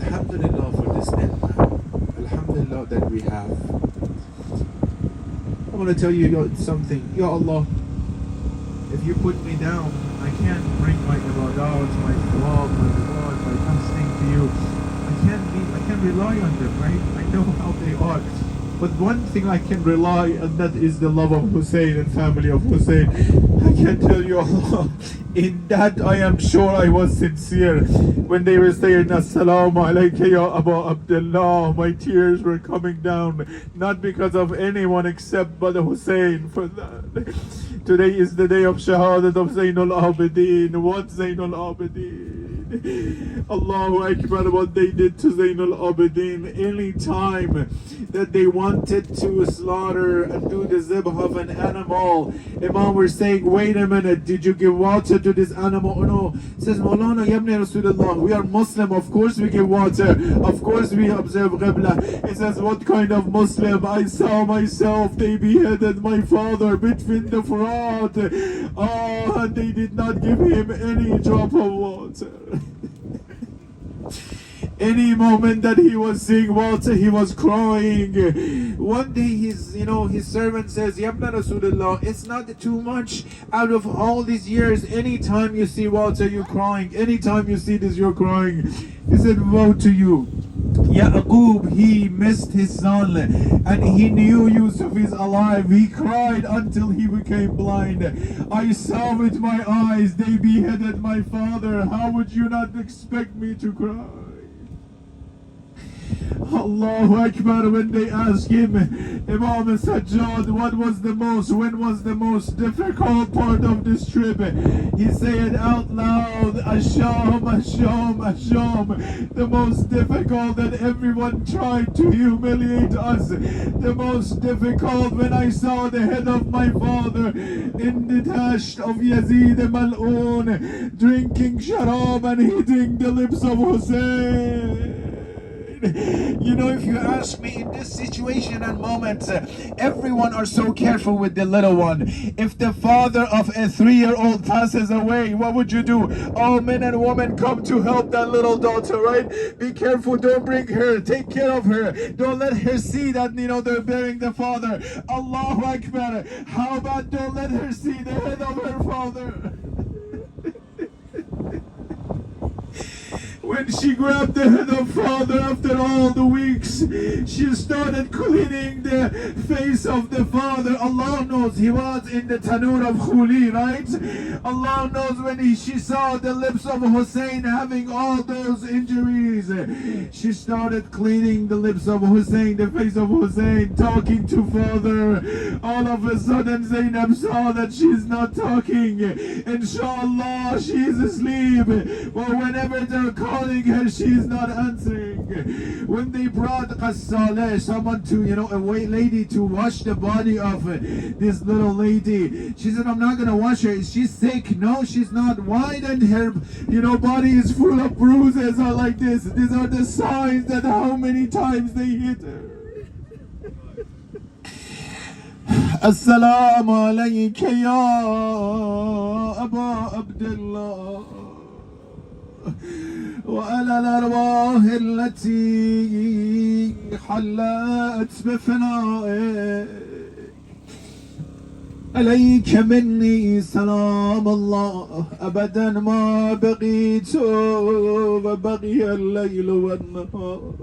Alhamdulillah for this ni'mah. Alhamdulillah that we have. I want to tell you something. Ya Allah, if you put me down, I can't bring my ibadat, my salat, my reward, my fasting to you. I can't rely on them, right? I know how they are. But one thing I can rely on, that is the love of Hussein and family of Hussein. I can tell you, Allah, in that I am sure I was sincere. When they were saying, Assalamu alayka ya Abu Abdullah, my tears were coming down, not because of anyone except but Hussein. For that, today is the day of Shahadat of Zainul Abidin. What Zainul Abidin? Allahu Akbar, what they did to Zainul Abidin. Any time that they wanted to slaughter and do the zibh of an animal, Imam were saying, wait a minute, did you give water to this animal? Oh no. It says, Maulana Yabni Rasulullah, we are Muslim, of course we give water, of course we observe Qibla. It says, what kind of Muslim? I saw myself, they beheaded my father between the Furat. Oh, and they did not give him any drop of water. Any moment that he was seeing water, he was crying. One day his servant says, Yabna Rasulullah, it's not too much out of all these years. Anytime you see water, you're crying. Anytime you see this, you're crying. He said, woe to you. Yaqub, he missed his son and he knew Yusuf is alive. He cried until he became blind. I saw with my eyes, they beheaded my father. How would you not expect me to cry? Allahu Akbar, when they asked him, Imam Sajjad, when was the most difficult part of this trip? He said out loud, Asham, Asham, Asham. The most difficult, that everyone tried to humiliate us. The most difficult, when I saw the head of my father in the tash of Yazid Mal'un, drinking sharab and hitting the lips of Hussein. You know, if you ask me, in this situation and moment, everyone are so careful with the little one. If the father of a 3-year-old passes away, what would you do? All men and women come to help that little daughter, right? Be careful, don't bring her, take care of her. Don't let her see that, they're burying the father. Allahu Akbar. How about don't let her see the head of her father? When she grabbed the head of father after all the weeks, she started cleaning the face of the father. Allah knows he was in the tanur of Khuli, right? Allah knows when she saw the lips of Hussein having all those injuries. She started cleaning the lips of Hussein, the face of Hussein, talking to father. All of a sudden Zainab saw that she's not talking. Inshallah, she's asleep. But whenever they're calling her, she's not answering. When they brought Qassaleh, someone to, a white lady to wash the body of this little lady, she said, I'm not gonna wash her. Is she sick? No, she's not. Why? Then her, body is full of bruises or like this. These are the signs that how many times they hit her. Assalamu alayka ya Abu Abdullah وعلى الأرواح التي حلت بفنائك عليك مني سلام الله أبدا ما بقيت وبقي الليل والنهار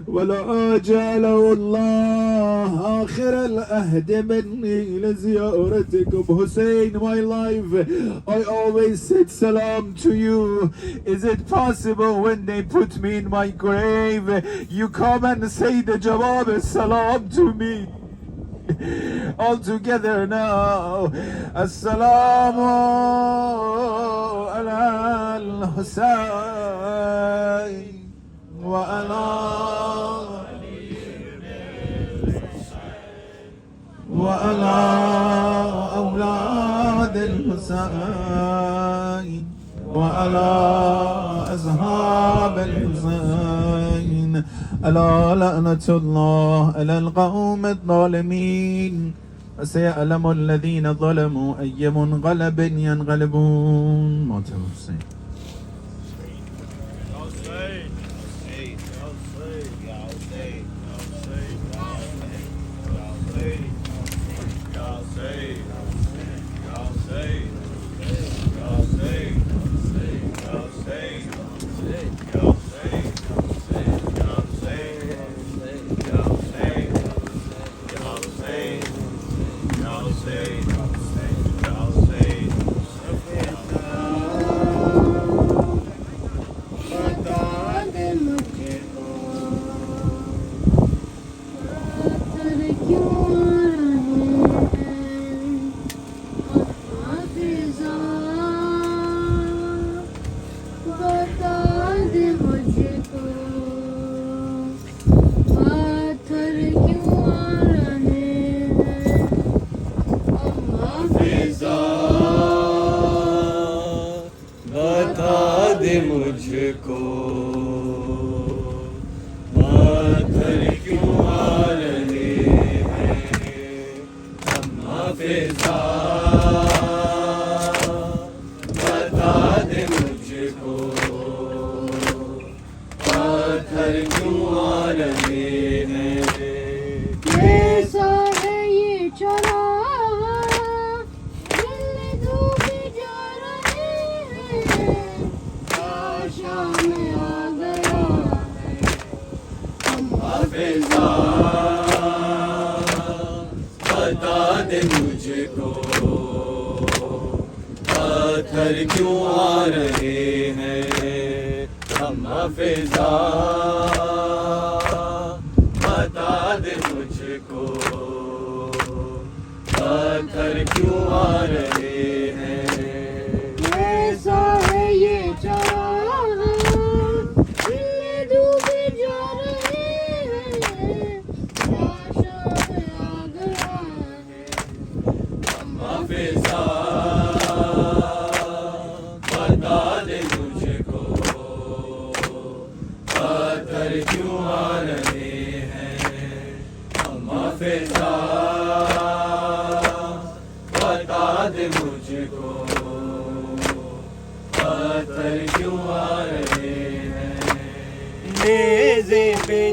ولا جعله الله آخر الأهد مني لزيارتكم. Hussein, my life, I always said salam to you. Is it possible when they put me in my grave, you come and say the jawab salam to me? All together now. Assalamu ala al-Husayn wa ala awlad al-Husayn wa ala ashab al-Husayn. ألا لعنة الله على القوم الظالمين وسيعلم الذين ظلموا أي منقلب ينقلبون. موت الحسين.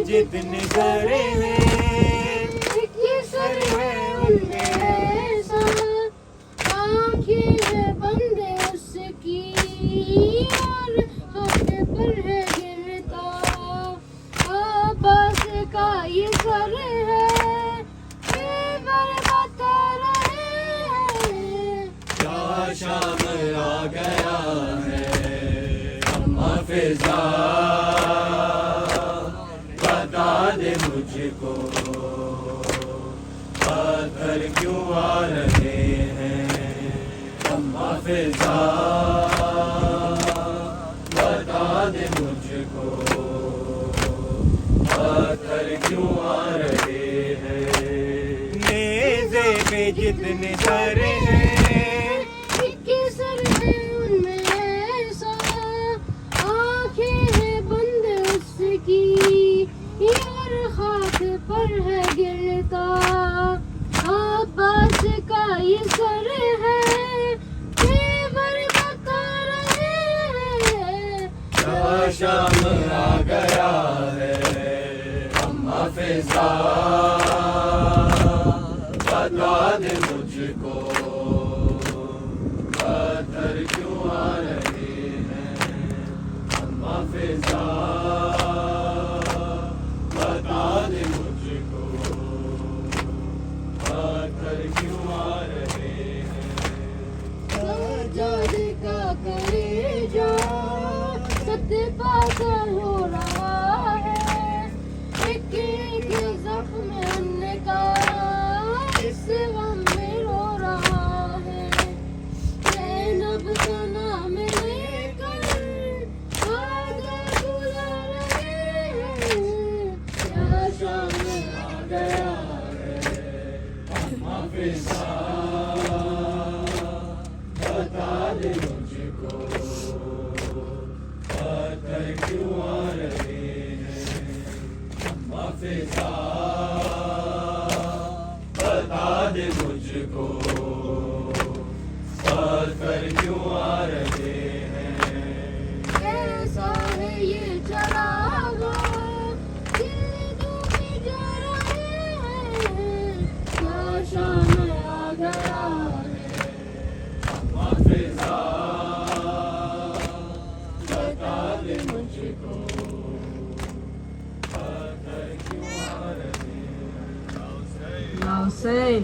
جتنے سر ہیں یہ سر ہے ان میں ایسا آنکھیں ہے بندے اس کی اور ہاتھ پر ہے گرتا عباس کا یہ سر ہے پیغمبر بتا رہے ہیں کیا شام آ گیا ہے اما فضا مجھ کو پتھر کیوں آ رہے ہیں اما فضا بتا دے مجھ کو پتھر کیوں آ رہے ہیں نیزے پہ جتنے سر ہیں ایک سر ہے ان میں ایسا آنکھیں ہیں بند اس کی اور خاک پر ہے گرتا عباس کا یہ سر ہے پیغمبر بتا رہے ہیں کیا شام آ گیا ہے اما فضا بتا دے مجھ کو پتھر کیوں آ رہے ہیں اما فضا بتا دے مجھ کو پتھر کیوں آ رہے ہیں سجاد کا کرے جا ست پاگل ہو رہا ہے ایک ایک زخم ان کا اس غم میں رو رہا ہے زینب کا نام لے کر آگے بلا رہے ہیں شام آ گیا ہے اما فضا بتا دے مجھ کو پتھر کیوں آ رہے ہیں اما فضا بتا دے مجھ کو پتھر کیوں آ رہے ہیں کیسا ہے یہ چراغا دل میں جا رہے ہیں کیا شام آ گیا فضا بتا دے مجھ کو پتھر کیوں آ رہے ہیں Hussein,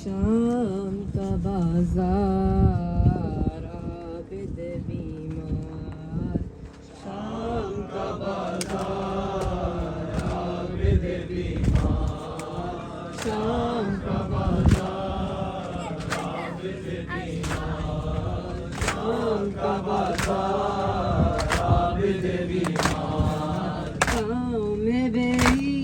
شام کا بازار عابد بیمار شام کا بازار عابد بیمار شام کا بازار عابد بیمار شام کا بازار عابد بیمار گاؤں میں بیری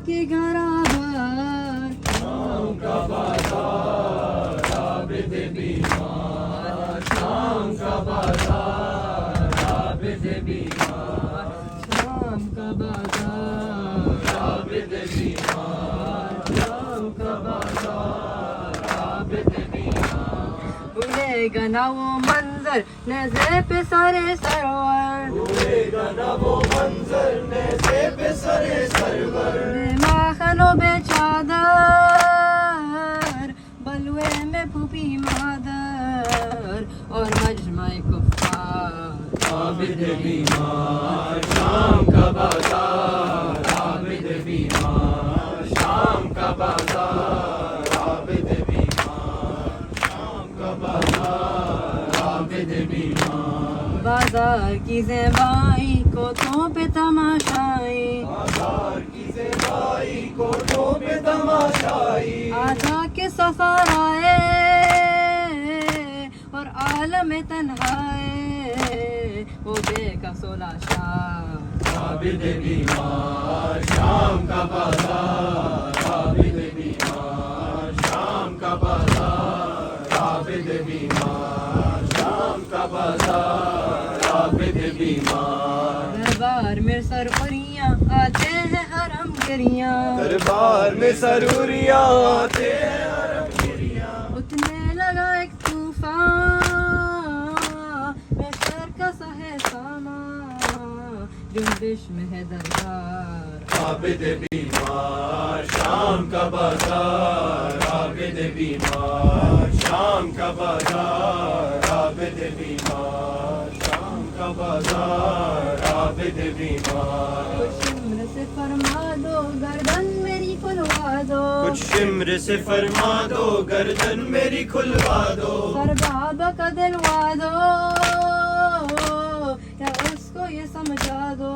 کے گھر آبار شام کا بازار عابد بیمار شام کا بازار عابد بیمار شام کا بازار عابد بیمار شام کا بازار عابد بیمار بھولے گا نہ وہ منظر نظر پہ سارے سرور بھولے گا نہ وہ منظر نیزے پہ سرے سرور ماخنوں بے چادر بلوے میں پھوپھی مادر اور مجمع کفار عابد بیمار شام کا بازار عابد بیمار شام کا بازار عابد بیمار شام کا بازار عابد بیمار بازار کی زیبائی کوٹوں پہ تماشائی بازار کی زیبائی کوٹوں پہ تماشائی آجا کے سفر آئے اور عالم تنہائے وہ بے کا سولہ شاہ عابد بیمار شام کا بازار عابد بیمار شام کا بازار عابد بیمار شام کا بازار عابد بیمار دربار میں سرخوریاں آتے ہیں حرم گریاں دربار میں سروریاں آتے ہیں حرم گریاں اتنے لگا ایک طوفان میں شہر کا سہے سامان جنبش میں ہے دربار عابد بیمار شام کا بازار عابد بیمار شام کا بازار عابد بیمار شام کا بازار عابد بیمار کچھ عمر سے فرما دو گردن میری کھلوا دو کچھ شمر سے فرما دو گردن میری کھلوا دو سر بابا کا دلوا دو یا اس کو یہ سمجھا دو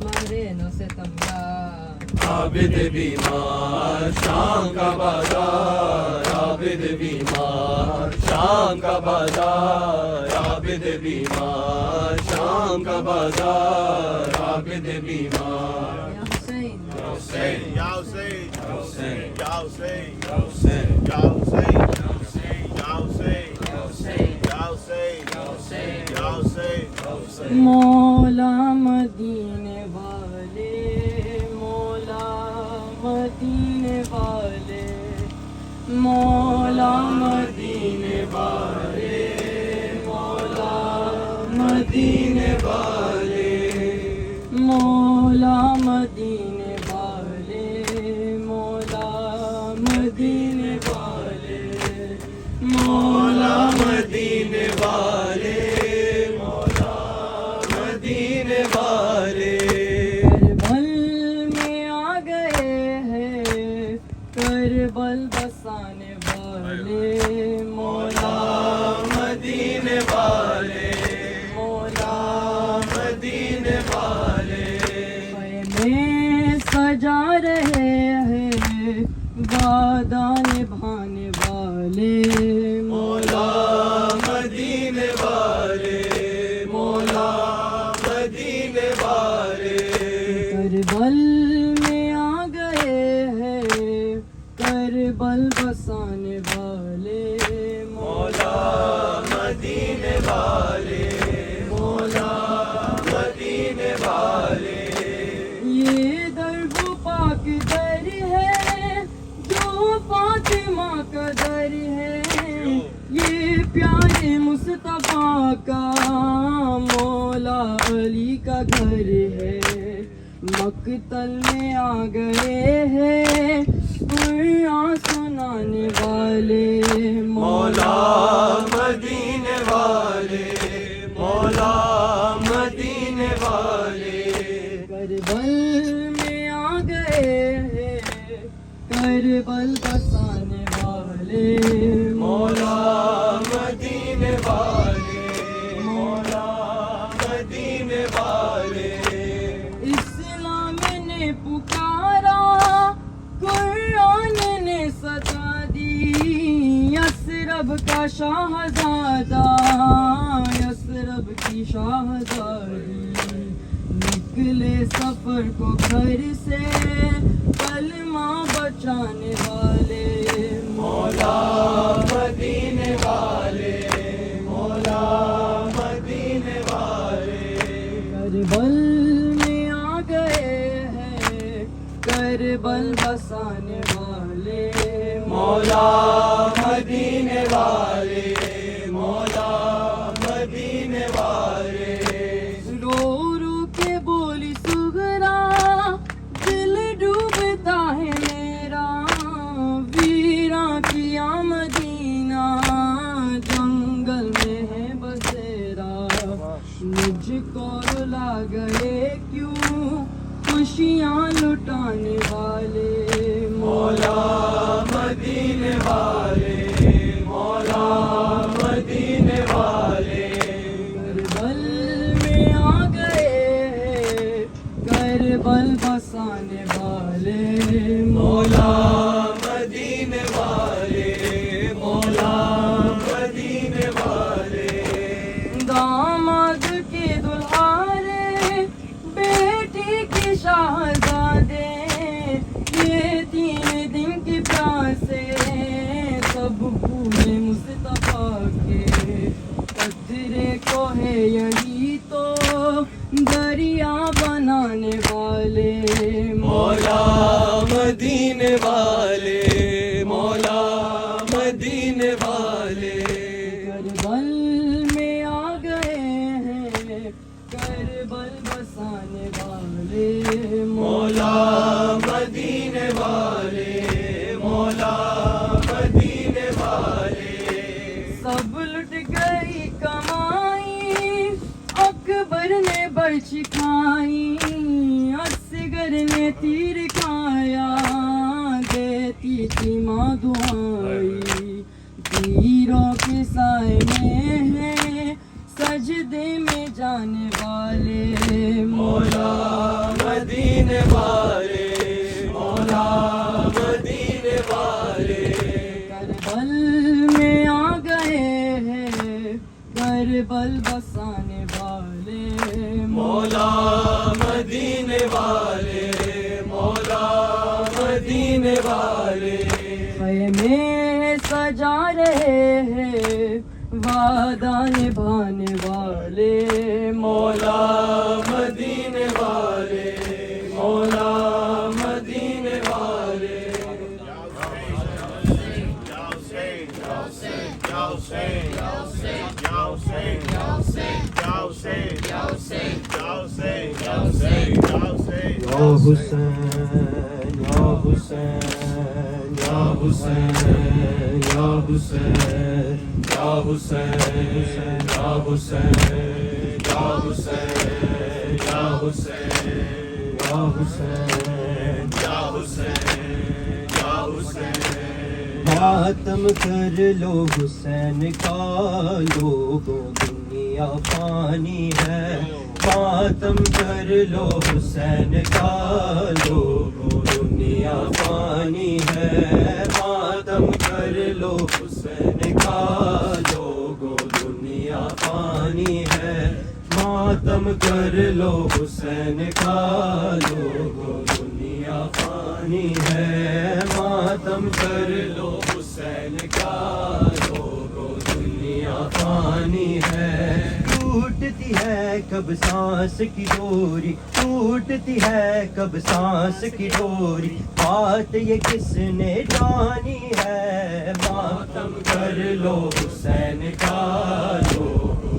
مارے نو ستمگار عابد بیمار شام کا بازار عابد بیمار شام کا بازار عابد بیمار شام کا بازار عابد بیمار یا حسین حسین Ya Hussein, حسین Ya Hussein, حسین Ya Hussein, حسین Ya Hussein, حسین Ya Hussein, حسین Ya Hussein. مولا مدینے والے مولا مدینے والے مولا مدینے والے مولا مدینے والے مولا مدینے والے مولا مدینے والے مولا مدینے والے مولا مدینے والے کربل میں آ گئے ہیں کربل بسانے والے مولا مدینے والے مولا مدینے والے خیمے سجا رہے ہیں وعدہ نبھانے والے مولا مدینے والے مولا مدینے والے کربل میں آ گئے ہیں کربل بسانے والے مولا مدینے والے مولا مدینے کا مولا علی کا گھر ہے مقتل میں آ گئے ہیں قرآن سنانے والے مولا مدینے والے مولا مدینے والے کربل میں آ گئے ہیں کربل بسانے والے مولا مدینے والے مولا مدینے والے اسلام نے پکارا قرآن نے سجا دی یثرب کا شاہزادہ یثرب کی شاہزادی نکلے سفر کو گھر سے کلمہ بچانے والے مولا مدینے والے مولا مدینے والے کربل میں آ گئے ہیں کربل بسانے والے مولا مدینے والے مولا مدینے والے رو رو کے بولی سغرا دل ڈوبتا ہے میرا ویراں کیا مدینہ جنگل میں ہے بسیرا مجھ کو رلا گئے کیوں خوشیاں لٹانے والے مولا مدینے والے مولا مدینے والے کربل میں آ گئے ہیں کربل بسانے والے مولا مدینے والے مولا مدینے والے داماد کے دلہارے بیٹی کی شاہزادے یہ 3 دن کی پیاسے سب پورے مصطفیٰ کے قطرے کو ہے یہی تو دریا بنانے والے مولا مدینے والے مولا مدینے والے کربل میں آ گئے ہیں کربل بسانے والے مولا مدینے والے مولا مدینے والے سب لٹ گئی کمائی اکبر نے برچ کھائی اصغر نے تیر کھایا دیتی تھی ماں دعائی تیروں کے سائے میں ہیں سجدے میں جانے والے مولا مدینے والے مولا مدینے والے کربل میں آ گئے ہیں کربل بسانے والے مولا مدینے والے مولا مدینے والے خیمے سجا رہے ہیں وعدہ نبھانے والے مولا مدینے والے مولا مدینے والے Y'all sing, y'all sing, y'all sing, y'all sing, y'all sing, y'all sing, y'all sing, y'all sing, y'all sing, y'all sing, y'all sing. یا حسین یا حسین یا حسین یا حسین یا حسین یا حسین یا حسین یا حسین یا حسین یا حسین یا حسین ماتم کر لو حسین کا لوگوں دنیا فانی ہے ماتم کر لو حسین کا لوگوں دنیا فانی ہے ماتم کر لو حسین کا لوگوں دنیا فانی ہے ماتم کر لو حسین کا لوگوں دنیا فانی ہے ماتم کر لو حسین کا لوگوں دنیا فانی ہے ٹوٹتی ہے کب سانس کی ڈوری ٹوٹتی ہے کب سانس کی ڈوری بات یہ کس نے جانی ہے ماتم کر لو حسین کا لوگوں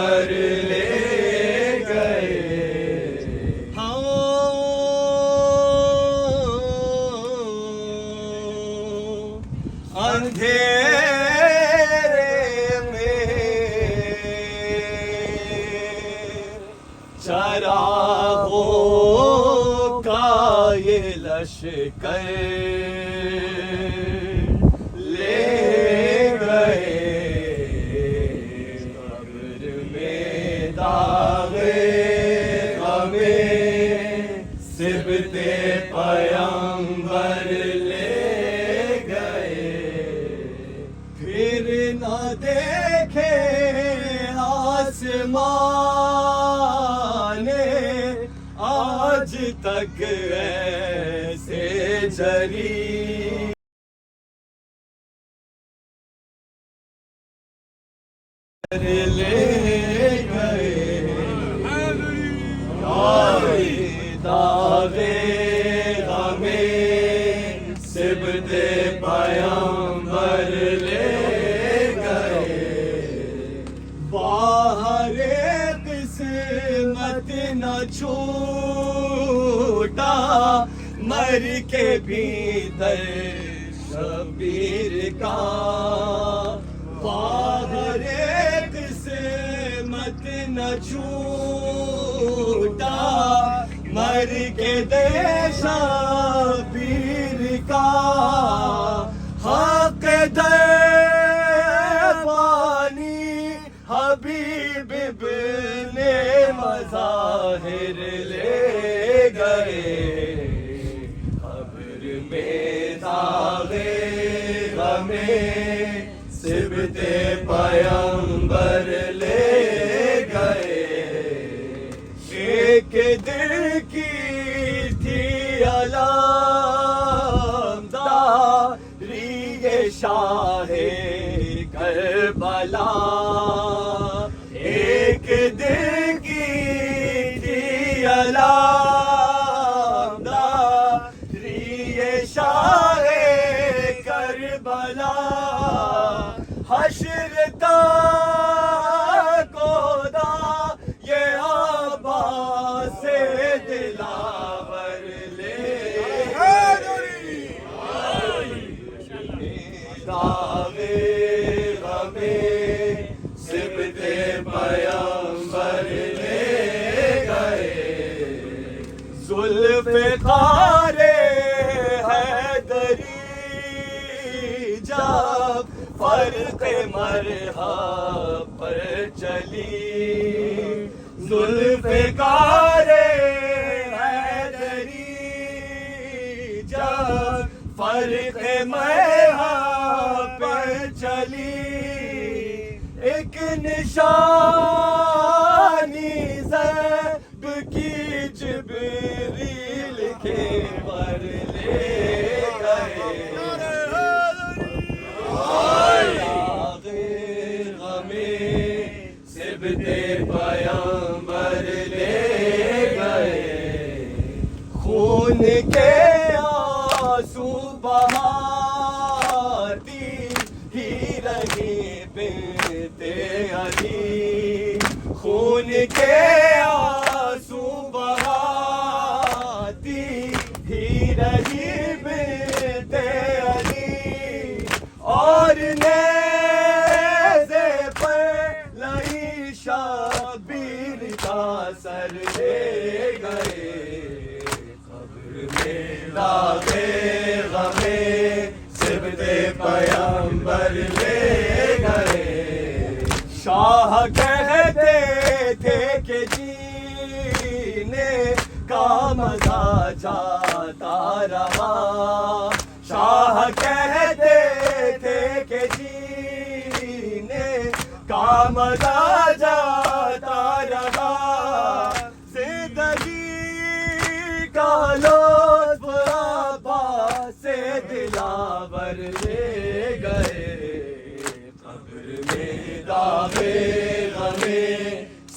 چراغوں کا یہ لشکر لے گئے قبر میں داغ غم سبط پیغمبر لے گئے پھر نہ دیکھے آسمان آج تک ایسے جری لے گئے داغ غم سبط پیغمبر لے گئے باہر قسمت نہ چھوٹا مر کے بھیتر شبیر کا باہر قسمت نہ چھوٹا مر کے دے شبیر کا حق دربانی حبیب ابن مظاہر لے گئے قبر میں داغ غم سبط پیغمبر لے گئے ایک دل کی تھی علامداری شاہ کربلا ایک دل کی تھی علامداری شاہ کربلا حشر تک خدا یہ عباس دلاور لے داغ غم سبط پیغمبر لے گئے ذوالفقار حیدری جب فرق مرحب پر چلی ذوالفقار حیدری جب فرق مرحب پر چلی ایک نشانی زیب کی جبریل کے پر لے گئے داغ غم سبط پیغمبر لے گئے خون کے آنسو بہاتی ہی رہی بنت علی خون کے آنسو بہاتی ہی رہی بنت علی اور نیزے پر لئی شبیر کا سر لے گئے قبر میں داغ غم سبط پیغمبر لے گئے شاہ کہتے تھے کہ جینے کا مزہ جاتا رہا شاہ کہتے تھے کہ جینے کا مزہ جاتا رہا زندگی کا لطف عباس دلاور لے گئے قبر میں داغ غم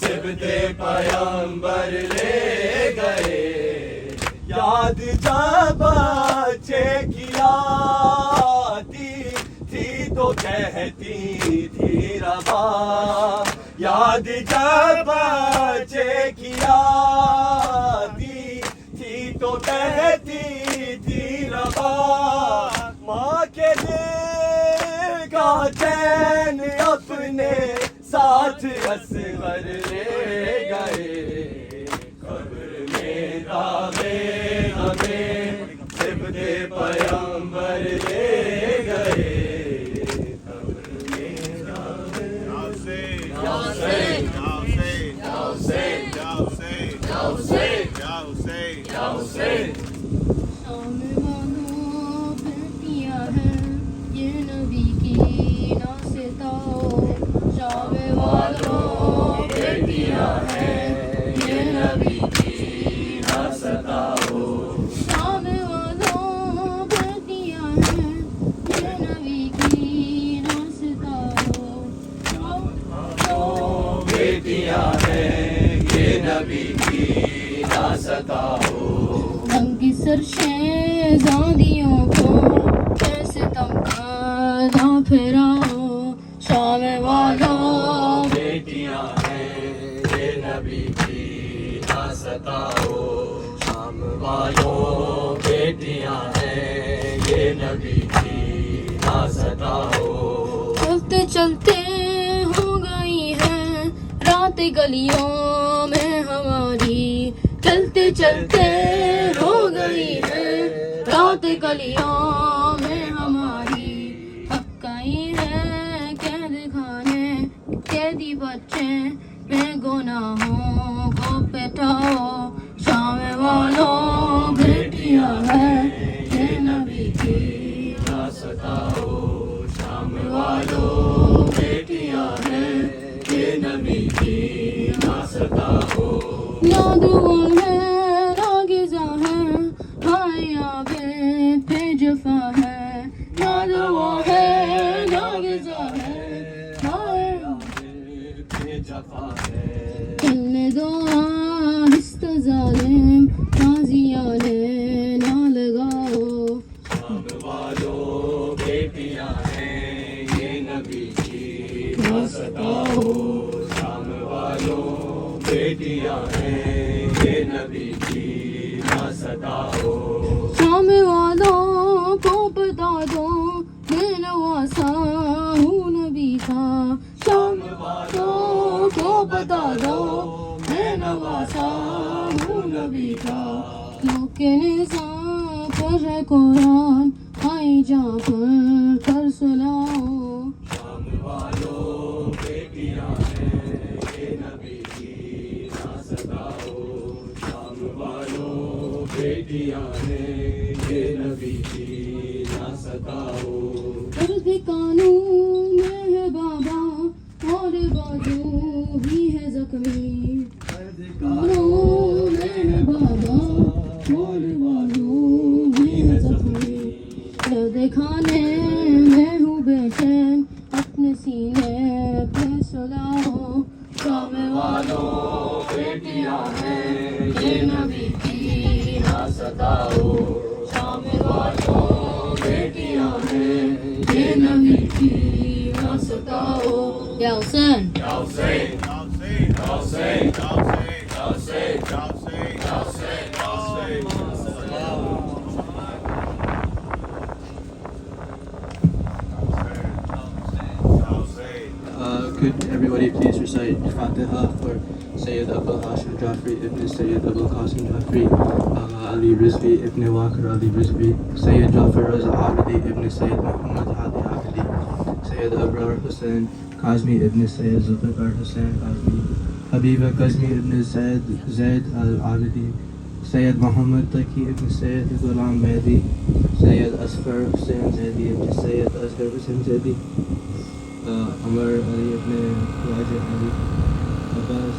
سبط پیغمبر لے گئے یاد جب بچے کی آتی تھی تو کہتی تھی روا یاد جب بچے کی آتی تھی تو کہتی تھی روا ماں کے دل کا چین اپنے ساتھ اصغر لے گئے لے گئے شام والوں بیٹیاں ہیں یہ نبی کی ناستاؤ شام والوں بیٹیاں ہیں یہ نبی کی ناستاؤ شام والوں بیٹیاں ہیں یہ نبی کی ناستاؤ بیٹیاں ہیں یہ نبی کی ناستاؤ رنگ سر شہزادیوں کو کیسے تمنا پھراؤ شام والوں بیٹیاں ہیں یہ نبی کی ناستاؤ شام والوں بیٹیاں ہیں یہ نبی کی ناستاؤ چلتے چلتے ہو گئی ہے رات گلیوں میں ہماری چلتے چلتے ہو گئی ہے رات گلیوں میں ہماری پکائی ہے قید خانے قیدی بچے بے گناہوں کو پٹاؤ شام والوں بیٹیاں ہیں یہ نبی کی ناستاؤ شام والوں بیٹیاں ہیں یہ نبی کی ناستاؤ یادوں ہے راگزاں ہے ہائے بے پہ جفا ہے یادوں ہے راگزاں ہے ہائے بے جفا ہے چلنے دو آہستہ ظالم تازیانے نہ لگاؤ شام والوں بیٹیاں ہیں یہ نبی کی ناستاؤ شام والوں بیٹیاں ہیں یہ نبی کی ناستاؤ شام والوں کو بتا دو میں نواسا ہوں نبی کا شام والوں کو بتا دو میں نواسا ہوں نبی کا کیونکہ نظام پر ہے قرآن آئی جا کر سناؤ شام والوں بیٹیاں ہیں یہ نبی کی ناستاؤ شام والوں بیٹیاں ہیں یہ نبی کی ناستاؤ درد کانوں میں ہے بابا اور بازو بھی ہے زخمی کانوں میں ہے بابا اور بازو بھی ہے زخمی درد کھانے میں ہوں بے چین اپنے سینے پہ سلاؤ شام والوں بیٹیاں ہیں یہ نبی کی ناستاؤ شام والوں بیٹیاں ہیں یہ نبی کی ناستاؤ یا حسین یا حسین یا حسین یا حسین یا Could everybody please recite Fatiha for Sayyid Abul Hashim Jafri ibn Sayyid Abul Qasim Jafri, Ali Rizvi ibn Waqir Ali Rizvi, Sayyid Jafar Raza Abidi ibn Sayyid Muhammad Hadi Abidi, Sayyid Abrar Hussain Kazmi ibn Sayyid Zulfikar Hussain Kazmi, Habiba Kazmi ibn Sayyid Zaid al-Abidi, Sayyid Muhammad Taqi ibn Sayyid Ghulam Mehdi, Sayyid Asfar Hussain Zaidi ibn Sayyid Asghar Hussain Zaidi, Amar Ali ibn Wajid Ali Abbas,